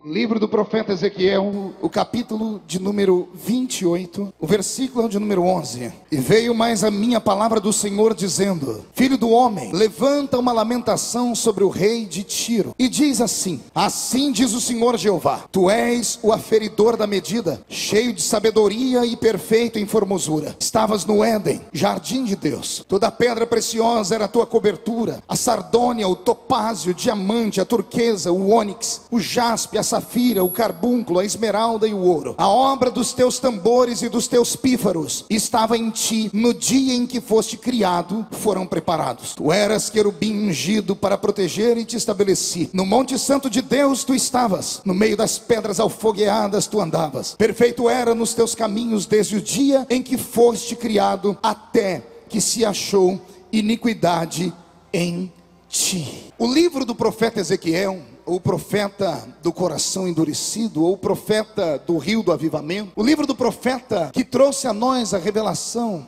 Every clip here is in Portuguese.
Livro do profeta Ezequiel, o capítulo de número 28, o versículo de número 11. E veio mais a minha palavra do Senhor dizendo: Filho do homem, levanta uma lamentação sobre o rei de Tiro, e diz assim: Assim diz o Senhor Jeová: Tu és o aferidor da medida, cheio de sabedoria e perfeito em formosura. Estavas no Éden, jardim de Deus. Toda pedra preciosa era a tua cobertura: a sardônia, o topázio, o diamante, a turquesa, o ônix, o jaspe, a safira, o carbúnculo, a esmeralda e o ouro. A obra dos teus tambores e dos teus pífaros estava em ti. No dia em que foste criado, foram preparados. Tu eras querubim ungido para proteger, e te estabeleci. No monte santo de Deus tu estavas. No meio das pedras alfogueadas tu andavas. Perfeito era nos teus caminhos desde o dia em que foste criado, até que se achou iniquidade em ti. O livro do profeta Ezequiel, ou profeta do coração endurecido, ou profeta do rio do avivamento, o livro do profeta que trouxe a nós a revelação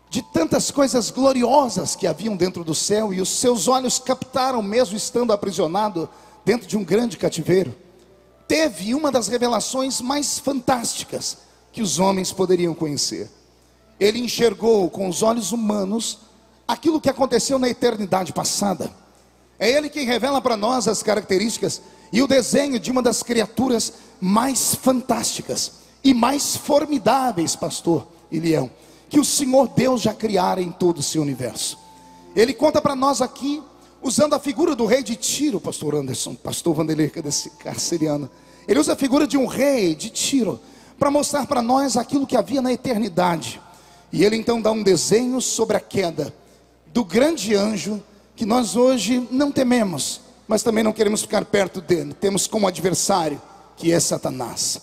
de tantas coisas gloriosas que haviam dentro do céu, e os seus olhos captaram mesmo estando aprisionado dentro de um grande cativeiro. Teve uma das revelações mais fantásticas que os homens poderiam conhecer. Ele enxergou com os olhos humanos aquilo que aconteceu na eternidade passada. É ele quem revela para nós as características e o desenho de uma das criaturas mais fantásticas e mais formidáveis, pastor Ilião, que o Senhor Deus já criara em todo o seu universo. Ele conta para nós aqui, usando a figura do rei de Tiro, pastor Anderson, pastor Vanderlei Carceriano. Ele usa a figura de um rei de Tiro para mostrar para nós aquilo que havia na eternidade. E ele então dá um desenho sobre a queda do grande anjo que nós hoje não tememos, mas também não queremos ficar perto dele. Temos como adversário, que é Satanás.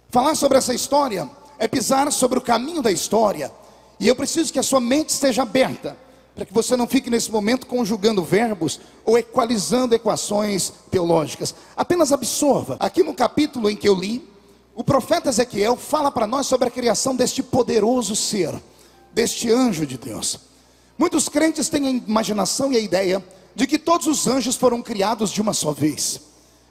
Falar sobre essa história é pisar sobre o caminho da história, e eu preciso que a sua mente esteja aberta, para que você não fique nesse momento conjugando verbos ou equalizando equações teológicas. Apenas absorva. Aqui no capítulo em que eu li, o profeta Ezequiel fala para nós sobre a criação deste poderoso ser, deste anjo de Deus. Muitos crentes têm a imaginação e a ideia de que todos os anjos foram criados de uma só vez.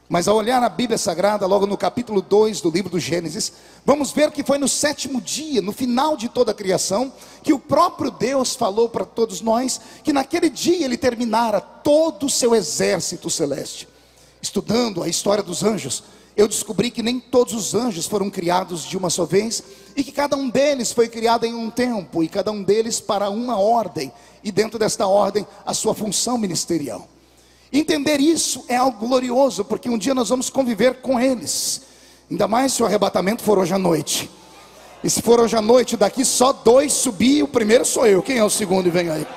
Mas ao olhar a Bíblia Sagrada, logo no capítulo 2 do livro do Gênesis, vamos ver que foi no sétimo dia, no final de toda a criação, que o próprio Deus falou para todos nós, que naquele dia ele terminara todo o seu exército celeste. Estudando a história dos anjos, eu descobri que nem todos os anjos foram criados de uma só vez, e que cada um deles foi criado em um tempo, e cada um deles para uma ordem, e dentro desta ordem a sua função ministerial. Entender isso é algo glorioso, porque um dia nós vamos conviver com eles, ainda mais se o arrebatamento for hoje à noite. E se for hoje à noite, daqui só 2 subir, o primeiro sou eu, quem é o segundo e vem aí?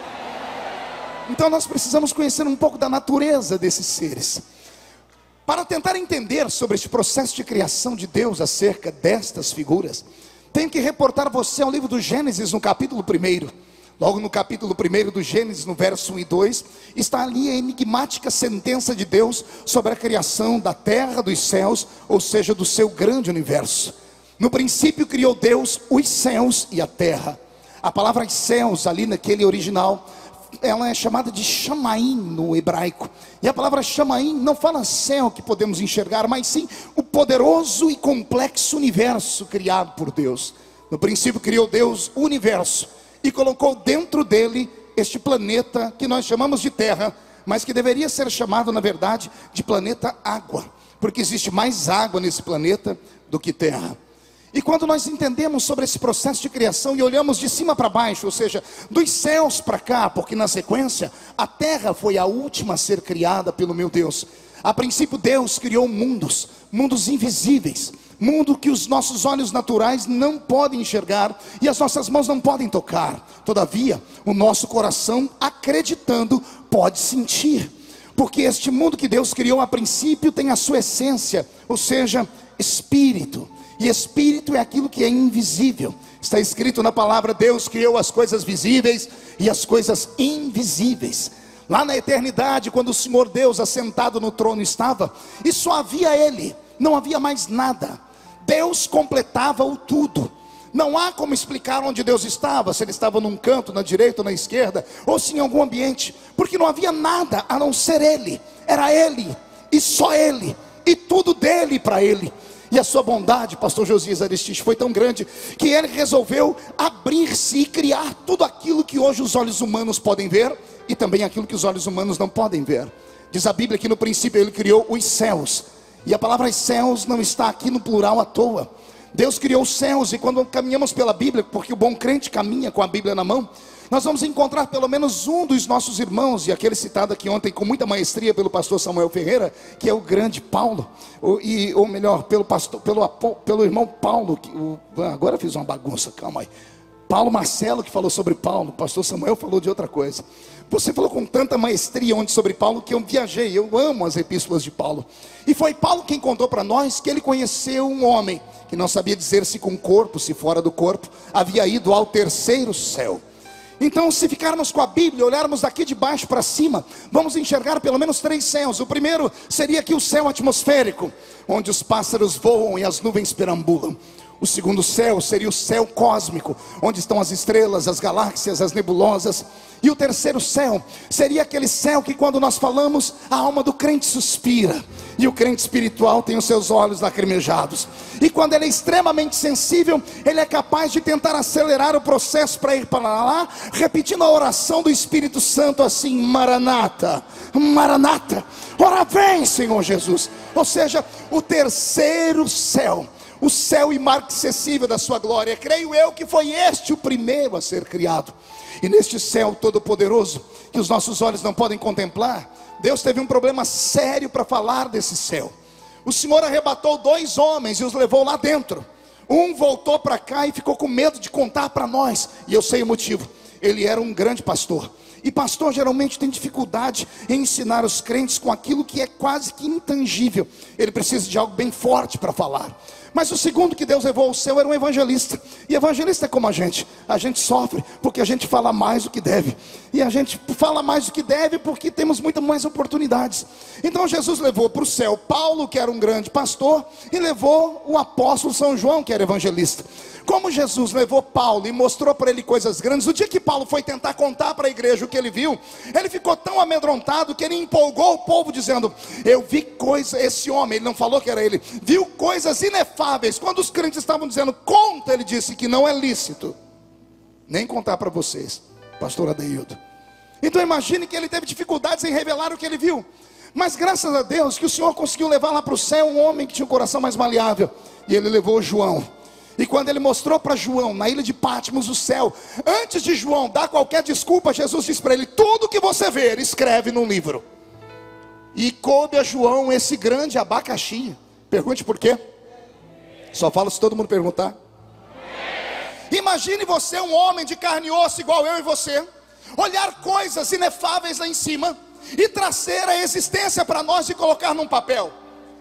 Então nós precisamos conhecer um pouco da natureza desses seres. Para tentar entender sobre este processo de criação de Deus acerca destas figuras, tenho que reportar você ao livro do Gênesis, no capítulo 1. Logo no capítulo 1 do Gênesis, no verso 1 e 2, está ali a enigmática sentença de Deus sobre a criação da terra, dos céus, ou seja, do seu grande universo. No princípio criou Deus os céus e a terra. A palavra céus, ali naquele original, ela é chamada de Shamaim no hebraico. E a palavra Shamaim não fala céu que podemos enxergar, mas sim o poderoso e complexo universo criado por Deus. No princípio criou Deus o universo e colocou dentro dele este planeta que nós chamamos de terra, mas que deveria ser chamado na verdade de planeta água, porque existe mais água nesse planeta do que terra. E quando nós entendemos sobre esse processo de criação e olhamos de cima para baixo, ou seja, dos céus para cá, porque na sequência a terra foi a última a ser criada pelo meu Deus. A princípio Deus criou mundos, mundos invisíveis, mundo que os nossos olhos naturais não podem enxergar e as nossas mãos não podem tocar. Todavia, o nosso coração, acreditando, pode sentir, porque este mundo que Deus criou a princípio tem a sua essência, ou seja, espírito. E espírito é aquilo que é invisível. Está escrito na palavra: Deus criou as coisas visíveis e as coisas invisíveis. Lá na eternidade, quando o Senhor Deus assentado no trono estava, e só havia Ele, não havia mais nada. Deus completava o tudo. Não há como explicar onde Deus estava, se Ele estava num canto, na direita ou na esquerda, ou se em algum ambiente, porque não havia nada a não ser Ele. Era Ele e só Ele. e tudo dele para ele. E a sua bondade, pastor Josias Aristides, foi tão grande que ele resolveu abrir-se e criar tudo aquilo que hoje os olhos humanos podem ver e também aquilo que os olhos humanos não podem ver. Diz a Bíblia que no princípio ele criou os céus, e a palavra céus não está aqui no plural à toa. Deus criou os céus, e quando caminhamos pela Bíblia, porque o bom crente caminha com a Bíblia na mão, nós vamos encontrar pelo menos um dos nossos irmãos, e aquele citado aqui ontem com muita maestria pelo pastor Samuel Ferreira, que é o grande Paulo, ou melhor, pelo irmão Paulo, agora fiz uma bagunça, calma aí. Paulo Marcelo que falou sobre Paulo, o pastor Samuel falou de outra coisa. Você falou com tanta maestria ontem sobre Paulo que eu viajei, eu amo as epístolas de Paulo. E foi Paulo quem contou para nós que ele conheceu um homem que não sabia dizer se com o corpo, se fora do corpo, havia ido ao terceiro céu. Então, se ficarmos com a Bíblia, olharmos daqui de baixo para cima, vamos enxergar pelo menos 3 céus. O primeiro seria aqui o céu atmosférico, onde os pássaros voam e as nuvens perambulam. O segundo céu seria o céu cósmico, onde estão as estrelas, as galáxias, as nebulosas. E o terceiro céu seria aquele céu que quando nós falamos, a alma do crente suspira, e o crente espiritual tem os seus olhos lacrimejados. E quando ele é extremamente sensível, ele é capaz de tentar acelerar o processo para ir para lá, repetindo a oração do Espírito Santo assim: Maranata, Maranata, ora vem Senhor Jesus. Ou seja, o terceiro céu, o céu imarcessível da sua glória, creio eu que foi este o primeiro a ser criado. E neste céu todo poderoso, que os nossos olhos não podem contemplar, Deus teve um problema sério para falar desse céu. O Senhor arrebatou 2 homens e os levou lá dentro. Um voltou para cá e ficou com medo de contar para nós, e eu sei o motivo. Ele era um grande pastor, e pastor geralmente tem dificuldade em ensinar os crentes com aquilo que é quase que intangível. Ele precisa de algo bem forte para falar. Mas o segundo que Deus levou ao céu era um evangelista. E evangelista é como a gente sofre porque a gente fala mais do que deve. E a gente fala mais do que deve porque temos muitas mais oportunidades. Então Jesus levou para o céu Paulo, que era um grande pastor, e levou o apóstolo São João, que era evangelista. Como Jesus levou Paulo e mostrou para ele coisas grandes, o dia que Paulo foi tentar contar para a igreja o que ele viu, ele ficou tão amedrontado que ele empolgou o povo dizendo: eu vi coisas, esse homem, ele não falou que era ele, viu coisas inefáveis. Quando os crentes estavam dizendo conta, ele disse que não é lícito nem contar para vocês, pastor Adeildo. Então imagine que ele teve dificuldades em revelar o que ele viu. Mas graças a Deus que o Senhor conseguiu levar lá para o céu um homem que tinha um coração mais maleável, e ele levou João. E quando ele mostrou para João, na ilha de Patmos, o céu, antes de João dar qualquer desculpa, Jesus disse para ele: tudo que você ver, escreve num livro. E coube a João esse grande abacaxi. Pergunte por quê? Só falo se todo mundo perguntar. Imagine você, um homem de carne e osso igual eu e você, olhar coisas inefáveis lá em cima e trazer a existência para nós e colocar num papel.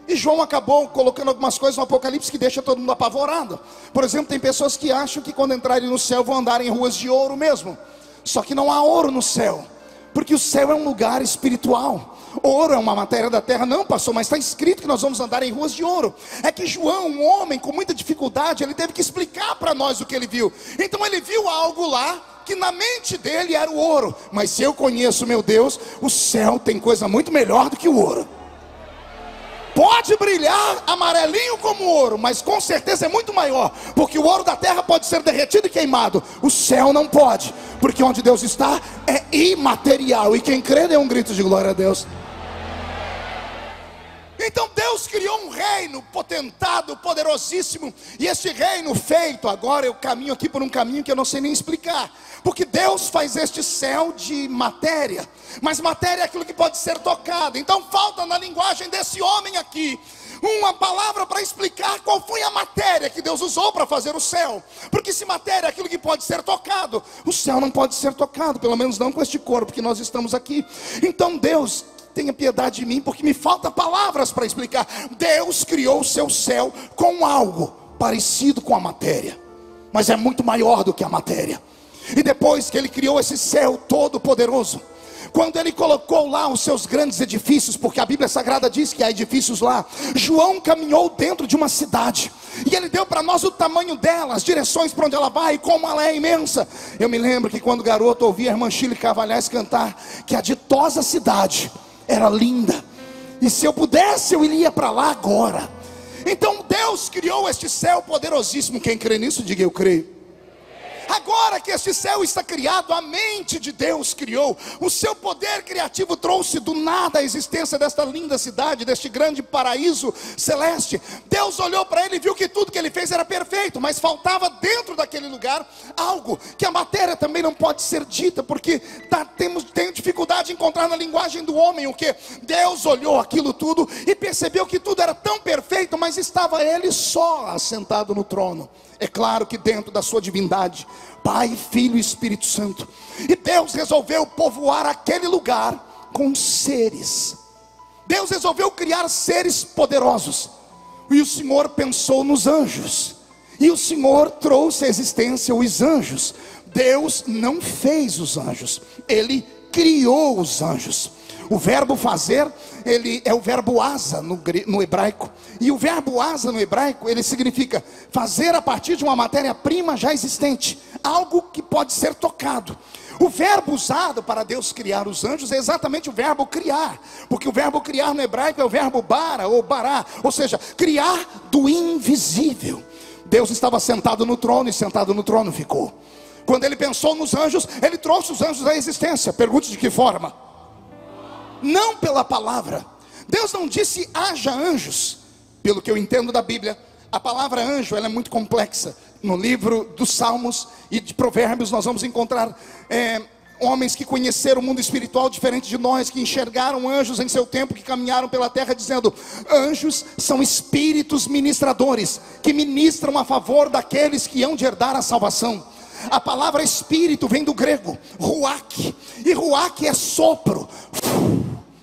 E João acabou colocando algumas coisas no Apocalipse que deixa todo mundo apavorado. Por exemplo, tem pessoas que acham que quando entrarem no céu vão andar em ruas de ouro mesmo. Só que não há ouro no céu, porque o céu é um lugar espiritual. Ouro é uma matéria da terra. Não, pastor, mas está escrito que nós vamos andar em ruas de ouro. É que João, um homem com muita dificuldade, ele teve que explicar para nós o que ele viu. Então ele viu algo lá que na mente dele era o ouro. Mas se eu conheço meu Deus, o céu tem coisa muito melhor do que o ouro. Pode brilhar amarelinho como ouro, mas com certeza é muito maior, porque o ouro da terra pode ser derretido e queimado, o céu não pode, porque onde Deus está é imaterial, e quem crê dê um grito de glória a Deus. Então Deus criou um reino potentado, poderosíssimo, e esse reino feito, agora eu caminho aqui por um caminho que eu não sei nem explicar, porque Deus faz este céu de matéria, mas matéria é aquilo que pode ser tocado. Então falta na linguagem desse homem aqui uma palavra para explicar qual foi a matéria que Deus usou para fazer o céu, porque se matéria é aquilo que pode ser tocado, o céu não pode ser tocado, pelo menos não com este corpo que nós estamos aqui. Então Deus, tenha piedade de mim, porque me falta palavras para explicar. Deus criou o seu céu com algo parecido com a matéria, mas é muito maior do que a matéria. E depois que ele criou esse céu todo poderoso, quando ele colocou lá os seus grandes edifícios, porque a Bíblia Sagrada diz que há edifícios lá, João caminhou dentro de uma cidade, e ele deu para nós o tamanho dela, as direções para onde ela vai, e como ela é imensa. Eu me lembro que quando garoto ouvia a irmã Chile Cavalhais cantar que a ditosa cidade era linda, e se eu pudesse eu iria para lá agora. Então Deus criou este céu poderosíssimo. Quem crê nisso, diga eu creio. Agora que este céu está criado, a mente de Deus criou. O seu poder criativo trouxe do nada a existência desta linda cidade, deste grande paraíso celeste. Deus olhou para ele e viu que tudo que ele fez era perfeito, mas faltava dentro daquele lugar algo que a matéria também não pode ser dita, porque tenho dificuldade de encontrar na linguagem do homem o que. Deus olhou aquilo tudo e percebeu que tudo era tão perfeito, mas estava ele só assentado no trono. É claro que dentro da sua divindade, Pai, Filho e Espírito Santo. E Deus resolveu povoar aquele lugar com seres. Deus resolveu criar seres poderosos. E o Senhor pensou nos anjos. E o Senhor trouxe à existência os anjos. Deus não fez os anjos, Ele criou os anjos. O verbo fazer, ele é o verbo asa no hebraico. E o verbo asa no hebraico, ele significa fazer a partir de uma matéria-prima já existente, algo que pode ser tocado. O verbo usado para Deus criar os anjos é exatamente o verbo criar, porque o verbo criar no hebraico é o verbo bara ou bará, ou seja, criar do invisível. Deus estava sentado no trono e sentado no trono ficou. Quando ele pensou nos anjos, ele trouxe os anjos à existência. Pergunte de que forma? Não pela palavra. Deus não disse haja anjos. Pelo que eu entendo da Bíblia, a palavra anjo ela é muito complexa. No livro dos Salmos e de Provérbios nós vamos encontrar homens que conheceram o mundo espiritual diferente de nós, que enxergaram anjos em seu tempo, que caminharam pela terra dizendo: anjos são espíritos ministradores, que ministram a favor daqueles que hão de herdar a salvação. A palavra espírito vem do grego ruach, e ruach é sopro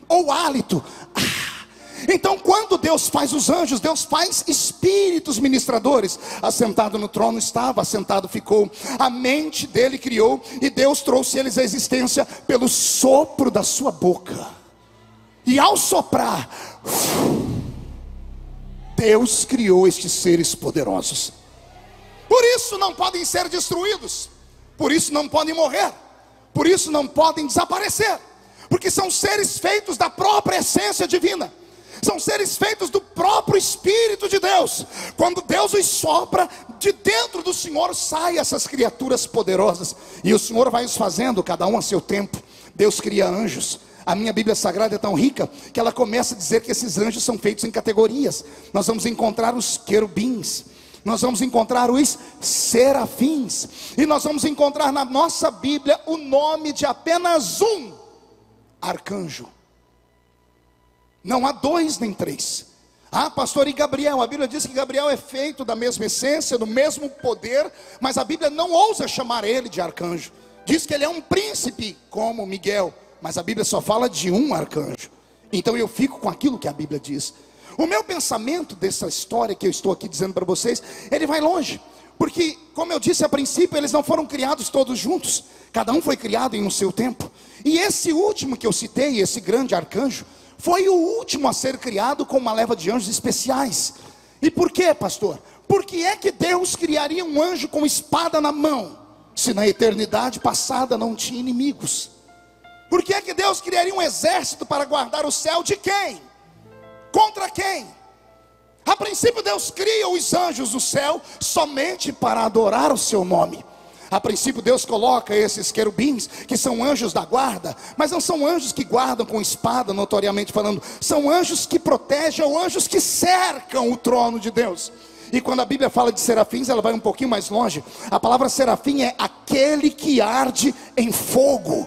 ou hálito. Então quando Deus faz os anjos, Deus faz espíritos ministradores. Assentado no trono estava, assentado ficou. A mente dele criou, e Deus trouxe eles à existência pelo sopro da sua boca. E ao soprar, Deus criou estes seres poderosos. Por isso não podem ser destruídos, por isso não podem morrer, por isso não podem desaparecer, porque são seres feitos da própria essência divina, são seres feitos do próprio Espírito de Deus. Quando Deus os sopra, de dentro do Senhor saem essas criaturas poderosas, e o Senhor vai os fazendo, cada um a seu tempo. Deus cria anjos. A minha Bíblia Sagrada é tão rica que ela começa a dizer que esses anjos são feitos em categorias. Nós vamos encontrar os querubins, nós vamos encontrar os serafins, e nós vamos encontrar na nossa Bíblia o nome de apenas um arcanjo. Não há dois nem três. Ah, pastor, e Gabriel? A Bíblia diz que Gabriel é feito da mesma essência, do mesmo poder, mas a Bíblia não ousa chamar ele de arcanjo. Diz que ele é um príncipe como Miguel, mas a Bíblia só fala de um arcanjo. Então eu fico com aquilo que a Bíblia diz. O meu pensamento dessa história que eu estou aqui dizendo para vocês, ele vai longe, porque, como eu disse a princípio, eles não foram criados todos juntos, cada um foi criado em um seu tempo. E esse último que eu citei, esse grande arcanjo, foi o último a ser criado com uma leva de anjos especiais. E por quê, pastor? Por que é que Deus criaria um anjo com espada na mão, se na eternidade passada não tinha inimigos? Por que é que Deus criaria um exército para guardar o céu? De quem? Contra quem? A princípio Deus cria os anjos do céu somente para adorar o seu nome. A princípio Deus coloca esses querubins, que são anjos da guarda, mas não são anjos que guardam com espada, notoriamente falando. São anjos que protegem, ou anjos que cercam o trono de Deus. E quando a Bíblia fala de serafins, ela vai um pouquinho mais longe. A palavra serafim é aquele que arde em fogo.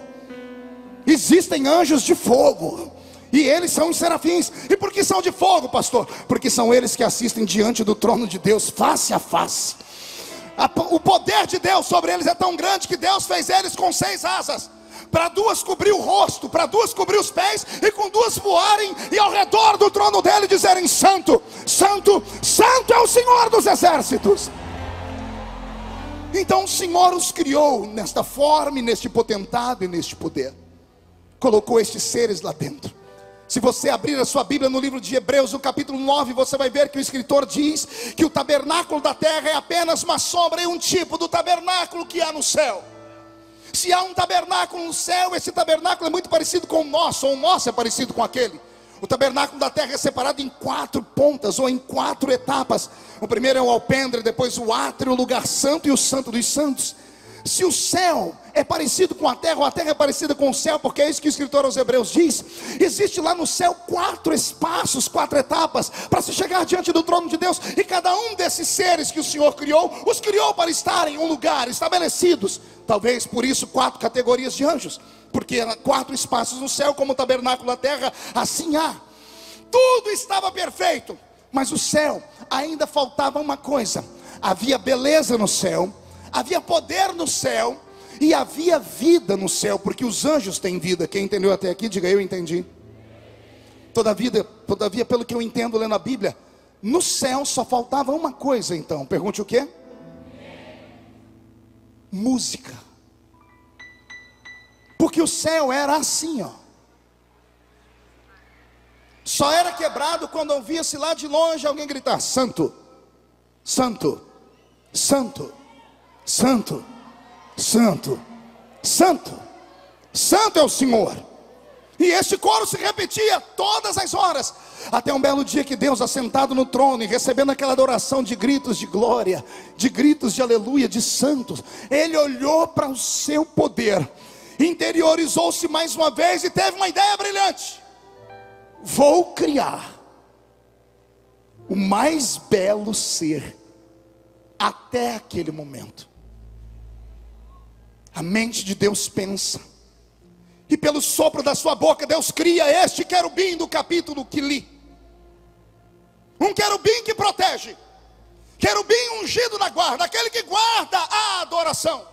Existem anjos de fogo, e eles são os serafins. E por que são de fogo, pastor? Porque são eles que assistem diante do trono de Deus, face a face. O poder de Deus sobre eles é tão grande que Deus fez eles com 6 asas. Para 2 cobrir o rosto, para 2 cobrir os pés, e com 2 voarem, e ao redor do trono dele dizerem: Santo, Santo, Santo é o Senhor dos exércitos. Então o Senhor os criou nesta forma, e neste potentado e neste poder. Colocou estes seres lá dentro. Se você abrir a sua Bíblia no livro de Hebreus, no capítulo 9, você vai ver que o escritor diz que o tabernáculo da terra é apenas uma sombra e um tipo do tabernáculo que há no céu. Se há um tabernáculo no céu, esse tabernáculo é muito parecido com o nosso, ou o nosso é parecido com aquele. O tabernáculo da terra é separado em 4 pontas, ou em 4 etapas. O primeiro é o alpendre, depois o átrio, o lugar santo e o santo dos santos. Se o céu é parecido com a terra, ou a terra é parecida com o céu, porque é isso que o escritor aos Hebreus diz, existe lá no céu 4 espaços, 4 etapas, para se chegar diante do trono de Deus. E cada um desses seres que o Senhor criou, os criou para estar em um lugar, estabelecidos. Talvez por isso 4 categorias de anjos, porque 4 espaços no céu, como o tabernáculo da terra, assim há. Tudo estava perfeito, mas o céu ainda faltava uma coisa. Havia beleza no céu, havia poder no céu, e havia vida no céu, porque os anjos têm vida. Quem entendeu até aqui, diga: eu entendi. Todavia, pelo que eu entendo lendo a Bíblia, no céu só faltava uma coisa. Então, pergunte o quê? Música. Porque o céu era assim, ó. Só era quebrado quando ouvia-se lá de longe alguém gritar: santo, santo, santo, santo, santo, santo, santo é o Senhor. E este coro se repetia todas as horas, até um belo dia que Deus, assentado no trono e recebendo aquela adoração de gritos de glória, de gritos de aleluia, de santos, Ele olhou para o seu poder, interiorizou-se mais uma vez e teve uma ideia brilhante: vou criar o mais belo ser até aquele momento. A mente de Deus pensa, e pelo sopro da sua boca Deus cria este querubim do capítulo que li. Um querubim que protege, querubim ungido na guarda, aquele que guarda a adoração.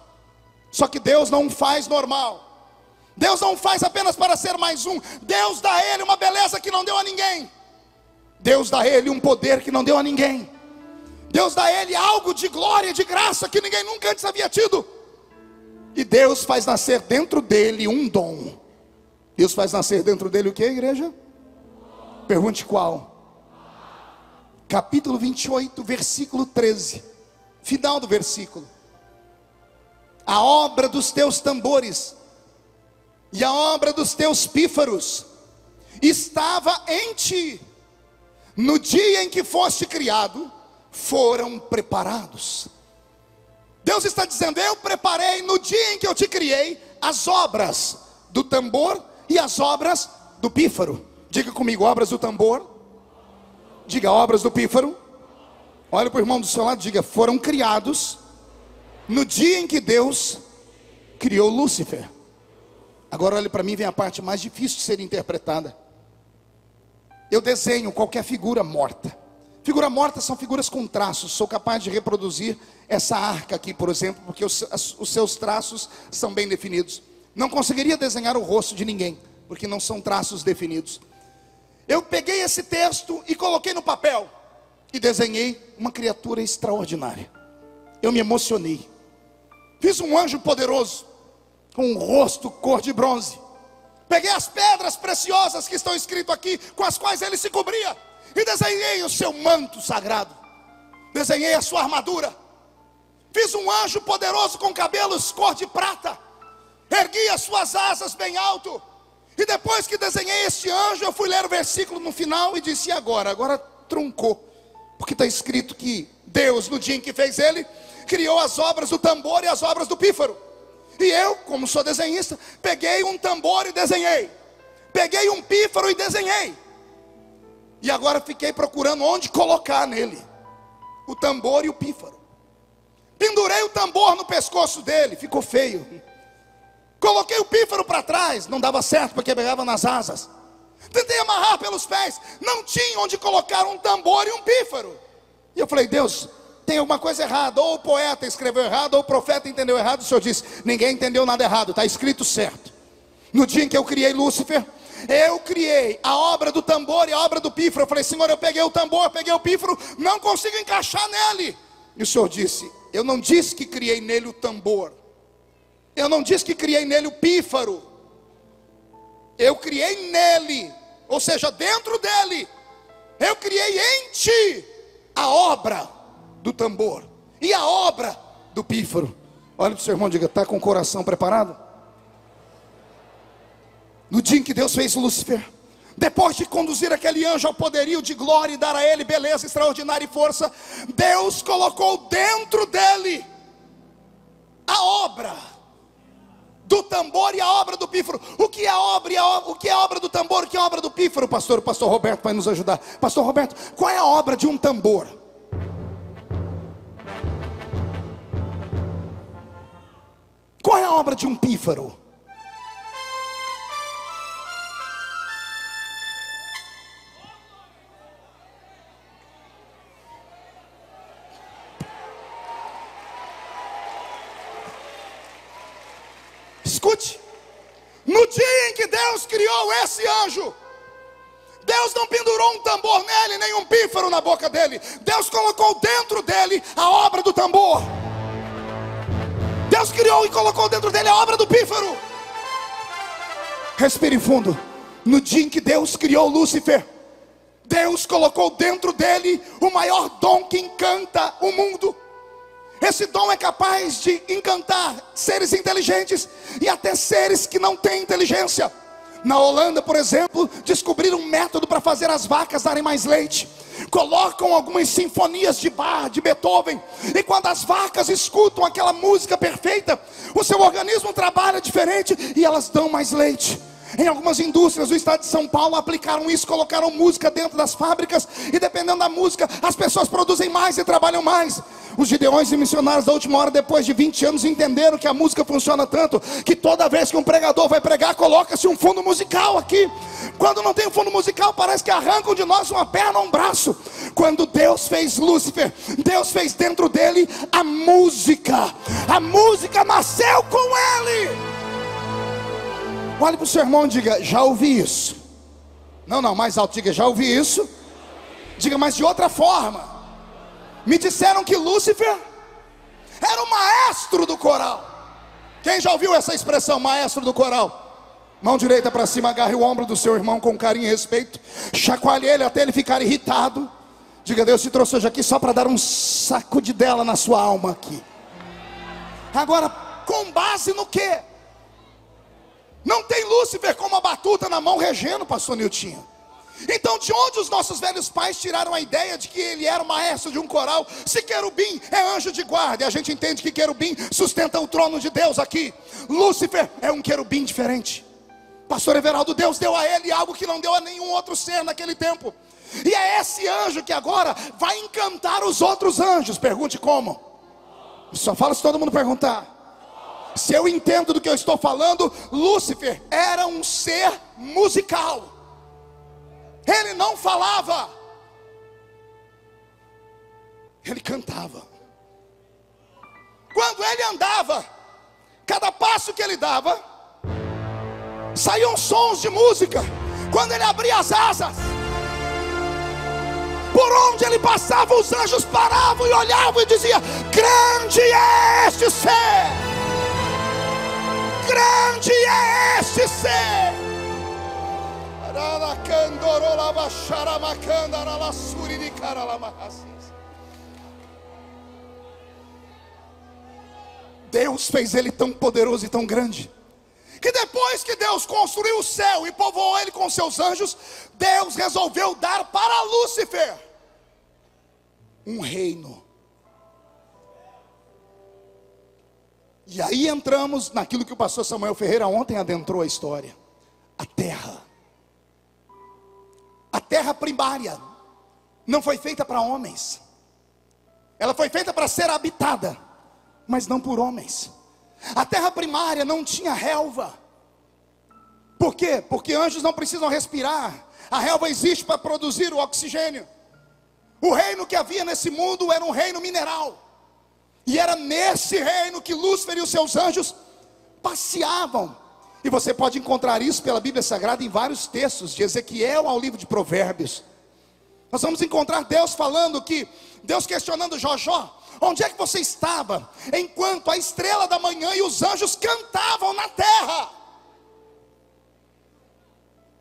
Só que Deus não faz normal, Deus não faz apenas para ser mais um. Deus dá a ele uma beleza que não deu a ninguém. Deus dá a ele um poder que não deu a ninguém. Deus dá a ele algo de glória, de graça que ninguém nunca antes havia tido. E Deus faz nascer dentro dele um dom. Deus faz nascer dentro dele o que, igreja? Pergunte qual? Capítulo 28, versículo 13. Final do versículo. A obra dos teus tambores e a obra dos teus pífaros estava em ti. No dia em que foste criado, foram preparados. Deus está dizendo: eu preparei no dia em que eu te criei as obras do tambor e as obras do pífaro. Diga comigo: obras do tambor. Diga: obras do pífaro. Olha para o irmão do seu lado, diga: foram criados no dia em que Deus criou Lúcifer. Agora olhe para mim, vem a parte mais difícil de ser interpretada. Eu desenho qualquer figura morta. Figura morta são figuras com traços. Sou capaz de reproduzir essa arca aqui, por exemplo, porque os seus traços são bem definidos. Não conseguiria desenhar o rosto de ninguém, porque não são traços definidos. Eu peguei esse texto e coloquei no papel e desenhei uma criatura extraordinária. Eu me emocionei. Fiz um anjo poderoso, com um rosto cor de bronze. Peguei as pedras preciosas que estão escritas aqui, com as quais ele se cobria, e desenhei o seu manto sagrado. Desenhei a sua armadura. Fiz um anjo poderoso com cabelos cor de prata. Ergui as suas asas bem alto. E depois que desenhei este anjo, eu fui ler o versículo no final e disse: agora truncou. Porque está escrito que Deus, no dia em que fez ele, criou as obras do tambor e as obras do pífaro. E eu, como sou desenhista, peguei um tambor e desenhei. Peguei um pífaro e desenhei. E agora fiquei procurando onde colocar nele o tambor e o pífaro. Pendurei o tambor no pescoço dele, ficou feio. Coloquei o pífaro para trás, não dava certo porque pegava nas asas. Tentei amarrar pelos pés, não tinha onde colocar um tambor e um pífaro. E eu falei: Deus, tem alguma coisa errada. Ou o poeta escreveu errado, ou o profeta entendeu errado. O Senhor disse: ninguém entendeu nada errado, está escrito certo. No dia em que eu criei Lúcifer, eu criei a obra do tambor e a obra do pífaro. Eu falei: Senhor, eu peguei o tambor, eu peguei o pífaro, não consigo encaixar nele. E o Senhor disse: eu não disse que criei nele o tambor, eu não disse que criei nele o pífaro, eu criei nele, ou seja, dentro dele, eu criei em ti a obra do tambor e a obra do pífaro. Olha para o seu irmão e diga: está com o coração preparado? No dia em que Deus fez Lúcifer, Depois de conduzir aquele anjo ao poderio de glória e dar a ele beleza extraordinária e força, Deus colocou dentro dele a obra do tambor e a obra do pífaro. O que é a obra, o que é a obra do tambor, o que é a obra do pífaro, pastor? O pastor Roberto vai nos ajudar. Pastor Roberto, qual é a obra de um tambor? Qual é a obra de um pífaro? Escute, no dia em que Deus criou esse anjo, Deus não pendurou um tambor nele, nem um pífaro na boca dele. Deus colocou dentro dele a obra do tambor. Deus criou e colocou dentro dele a obra do pífaro. Respire fundo. No dia em que Deus criou Lúcifer, Deus colocou dentro dele o maior dom que encanta o mundo. Esse dom é capaz de encantar seres inteligentes e até seres que não têm inteligência. Na Holanda, por exemplo, descobriram um método para fazer as vacas darem mais leite. Colocam algumas sinfonias de Bach, de Beethoven, e quando as vacas escutam aquela música perfeita, o seu organismo trabalha diferente e elas dão mais leite. Em algumas indústrias do estado de São Paulo aplicaram isso, colocaram música dentro das fábricas, e dependendo da música, as pessoas produzem mais e trabalham mais. Os gideões e missionários da última hora, depois de 20 anos, entenderam que a música funciona tanto, que toda vez que um pregador vai pregar, coloca-se um fundo musical aqui. Quando não tem um fundo musical, parece que arrancam de nós uma perna ou um braço. Quando Deus fez Lúcifer, Deus fez dentro dele a música. A música nasceu com ele. Olhe para o seu irmão e diga: já ouvi isso. Não, mais alto, diga: já ouvi isso. Diga: mas de outra forma. Me disseram que Lúcifer era o maestro do coral. Quem já ouviu essa expressão, maestro do coral? Mão direita para cima, agarre o ombro do seu irmão com carinho e respeito. Chacoalhe ele até ele ficar irritado. Diga: Deus te trouxe hoje aqui só para dar um sacudidela na sua alma aqui. Agora, com base no quê? Não tem Lúcifer com uma batuta na mão regendo, pastor Niltinho. Então de onde os nossos velhos pais tiraram a ideia de que ele era o maestro de um coral? Se querubim é anjo de guarda, e a gente entende que querubim sustenta o trono de Deus aqui. Lúcifer é um querubim diferente. Pastor Everaldo, Deus deu a ele algo que não deu a nenhum outro ser naquele tempo. E é esse anjo que agora vai encantar os outros anjos. Pergunte como. Só fala se todo mundo perguntar. Se eu entendo do que eu estou falando, Lúcifer era um ser musical. Ele não falava, ele cantava. Quando ele andava, cada passo que ele dava, saíam sons de música. Quando ele abria as asas, por onde ele passava, os anjos paravam e olhavam e diziam: grande é este ser, grande é este ser. Deus fez ele tão poderoso e tão grande, que depois que Deus construiu o céu e povoou ele com seus anjos, Deus resolveu dar para Lúcifer um reino. E aí entramos naquilo que o pastor Samuel Ferreira ontem adentrou a história. A terra. A terra primária não foi feita para homens. Ela foi feita para ser habitada, mas não por homens. A terra primária não tinha relva. Por quê? Porque anjos não precisam respirar. A relva existe para produzir o oxigênio. O reino que havia nesse mundo era um reino mineral. E era nesse reino que Lúcifer e os seus anjos passeavam. E você pode encontrar isso pela Bíblia Sagrada em vários textos, de Ezequiel ao livro de Provérbios. Nós vamos encontrar Deus falando que, Deus questionando Jó: onde é que você estava enquanto a estrela da manhã e os anjos cantavam na terra?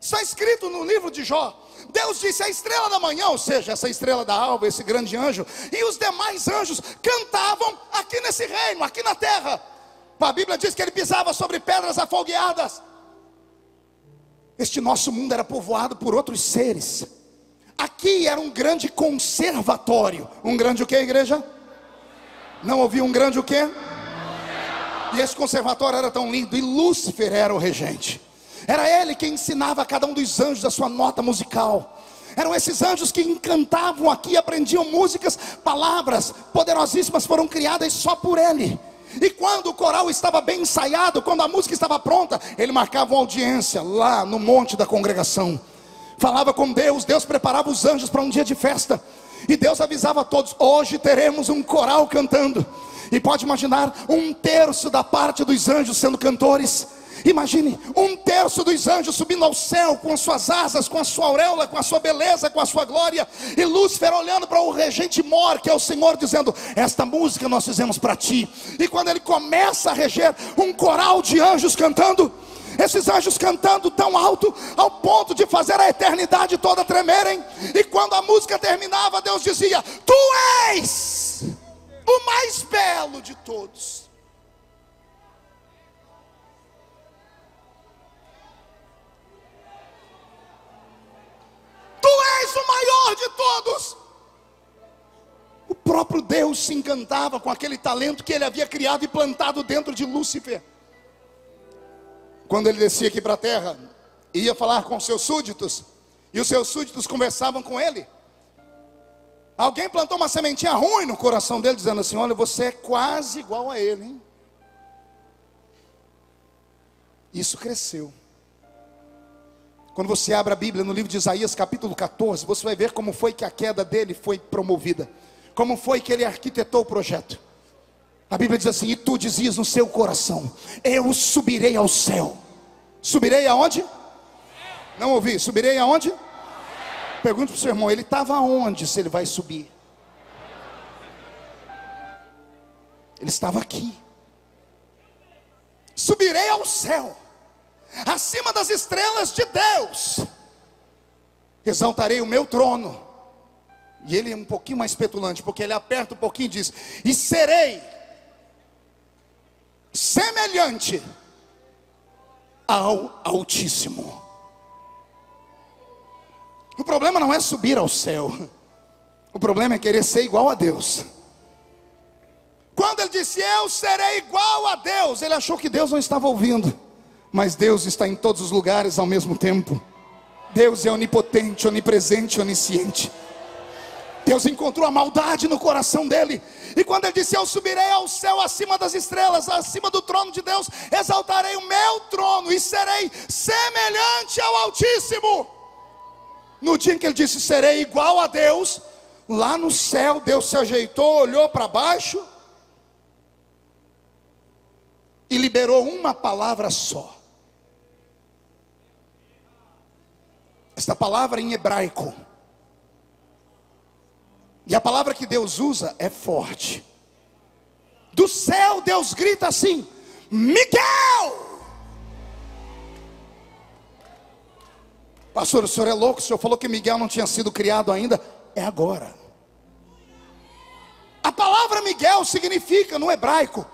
Está escrito no livro de Jó. Deus disse: a estrela da manhã, ou seja, essa estrela da alva, esse grande anjo, e os demais anjos cantavam aqui nesse reino, aqui na terra. A Bíblia diz que ele pisava sobre pedras afogueadas. Este nosso mundo era povoado por outros seres. Aqui era um grande conservatório. Um grande o que, igreja? Não ouvi um grande o quê? E esse conservatório era tão lindo. E Lúcifer era o regente. Era ele quem ensinava a cada um dos anjos a sua nota musical. Eram esses anjos que encantavam aqui, aprendiam músicas, palavras poderosíssimas foram criadas só por ele. E quando o coral estava bem ensaiado, quando a música estava pronta, ele marcava uma audiência lá no monte da congregação. Falava com Deus, Deus preparava os anjos para um dia de festa. E Deus avisava a todos: hoje teremos um coral cantando. E pode imaginar, 1/3 da parte dos anjos sendo cantores. Imagine, 1/3 dos anjos subindo ao céu com as suas asas, com a sua auréola, com a sua beleza, com a sua glória. E Lúcifer olhando para o regente mor, que é o Senhor, dizendo: esta música nós fizemos para ti. E quando ele começa a reger, um coral de anjos cantando, esses anjos cantando tão alto, ao ponto de fazer a eternidade toda tremerem. E quando a música terminava, Deus dizia: tu és o mais belo de todos. Tu és o maior de todos. O próprio Deus se encantava com aquele talento que ele havia criado e plantado dentro de Lúcifer. Quando ele descia aqui para a terra, ia falar com seus súditos, e os seus súditos conversavam com ele, alguém plantou uma sementinha ruim no coração dele, dizendo assim: olha, você é quase igual a ele, hein? Isso cresceu. Quando você abre a Bíblia no livro de Isaías capítulo 14, você vai ver como foi que a queda dele foi promovida, como foi que ele arquitetou o projeto. A Bíblia diz assim: e tu dizias no seu coração: eu subirei ao céu. Subirei aonde? Não ouvi, subirei aonde? Pergunta para o seu irmão: ele estava aonde se ele vai subir? Ele estava aqui. Subirei ao céu, acima das estrelas de Deus, exaltarei o meu trono. E ele é um pouquinho mais petulante, porque ele aperta um pouquinho e diz: e serei semelhante ao Altíssimo. O problema não é subir ao céu, o problema é querer ser igual a Deus. Quando ele disse: eu serei igual a Deus, ele achou que Deus não estava ouvindo. Mas Deus está em todos os lugares ao mesmo tempo. Deus é onipotente, onipresente, onisciente. Deus encontrou a maldade no coração dele. E quando ele disse: eu subirei ao céu acima das estrelas, acima do trono de Deus, exaltarei o meu trono e serei semelhante ao Altíssimo. No dia em que ele disse: serei igual a Deus, lá no céu Deus se ajeitou, olhou para baixo e liberou uma palavra só. Esta palavra em hebraico, e a palavra que Deus usa é forte. Do céu Deus grita assim: Miguel! Pastor, o senhor é louco, o senhor falou que Miguel não tinha sido criado ainda. É agora. A palavra Miguel significa no hebraico: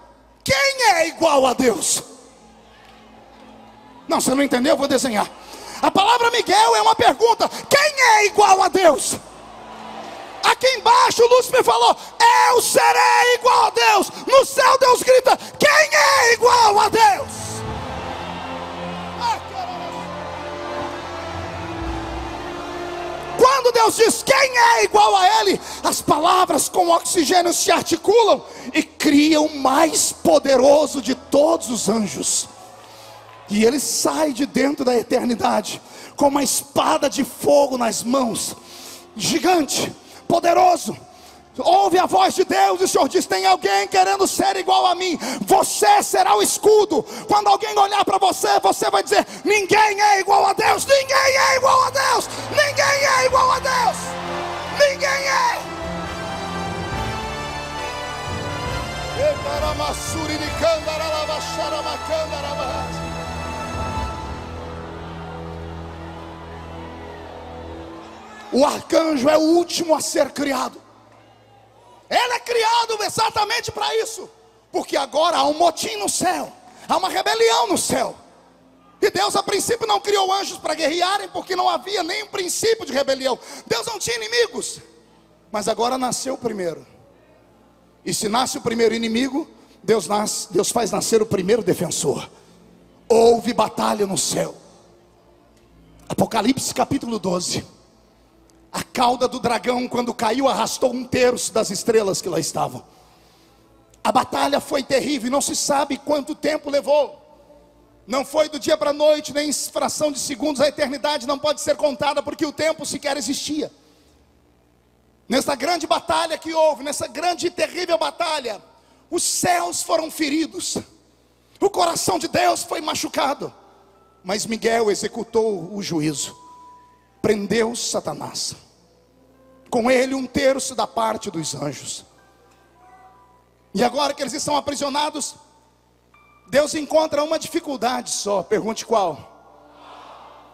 quem é igual a Deus? Não, você não entendeu? Eu vou desenhar. A palavra Miguel é uma pergunta: quem é igual a Deus? Aqui embaixo Lúcifer falou: eu serei igual a Deus. No céu Deus grita: quem é igual a Deus? Quando Deus diz quem é igual a Ele, as palavras com oxigênio se articulam e criam o mais poderoso de todos os anjos. E ele sai de dentro da eternidade com uma espada de fogo nas mãos, gigante, poderoso. Ouve a voz de Deus e o Senhor diz: tem alguém querendo ser igual a mim, você será o escudo. Quando alguém olhar para você, você vai dizer: ninguém é igual a Deus, ninguém é igual a Deus, ninguém é igual a Deus, ninguém é. O arcanjo é o último a ser criado. Ele é criado exatamente para isso, porque agora há um motim no céu, há uma rebelião no céu. E Deus a princípio não criou anjos para guerrearem, porque não havia nenhum princípio de rebelião. Deus não tinha inimigos. Mas agora nasceu o primeiro. E se nasce o primeiro inimigo, Deus faz nascer o primeiro defensor. Houve batalha no céu. Apocalipse capítulo 12. A cauda do dragão, quando caiu, arrastou 1/3 das estrelas que lá estavam. A batalha foi terrível, não se sabe quanto tempo levou. Não foi do dia para a noite, nem em fração de segundos. A eternidade não pode ser contada, porque o tempo sequer existia. Nessa grande batalha que houve, nessa grande e terrível batalha, os céus foram feridos, o coração de Deus foi machucado. Mas Miguel executou o juízo, prendeu Satanás, com ele 1/3 da parte dos anjos. E agora que eles estão aprisionados, Deus encontra uma dificuldade só. Pergunte qual?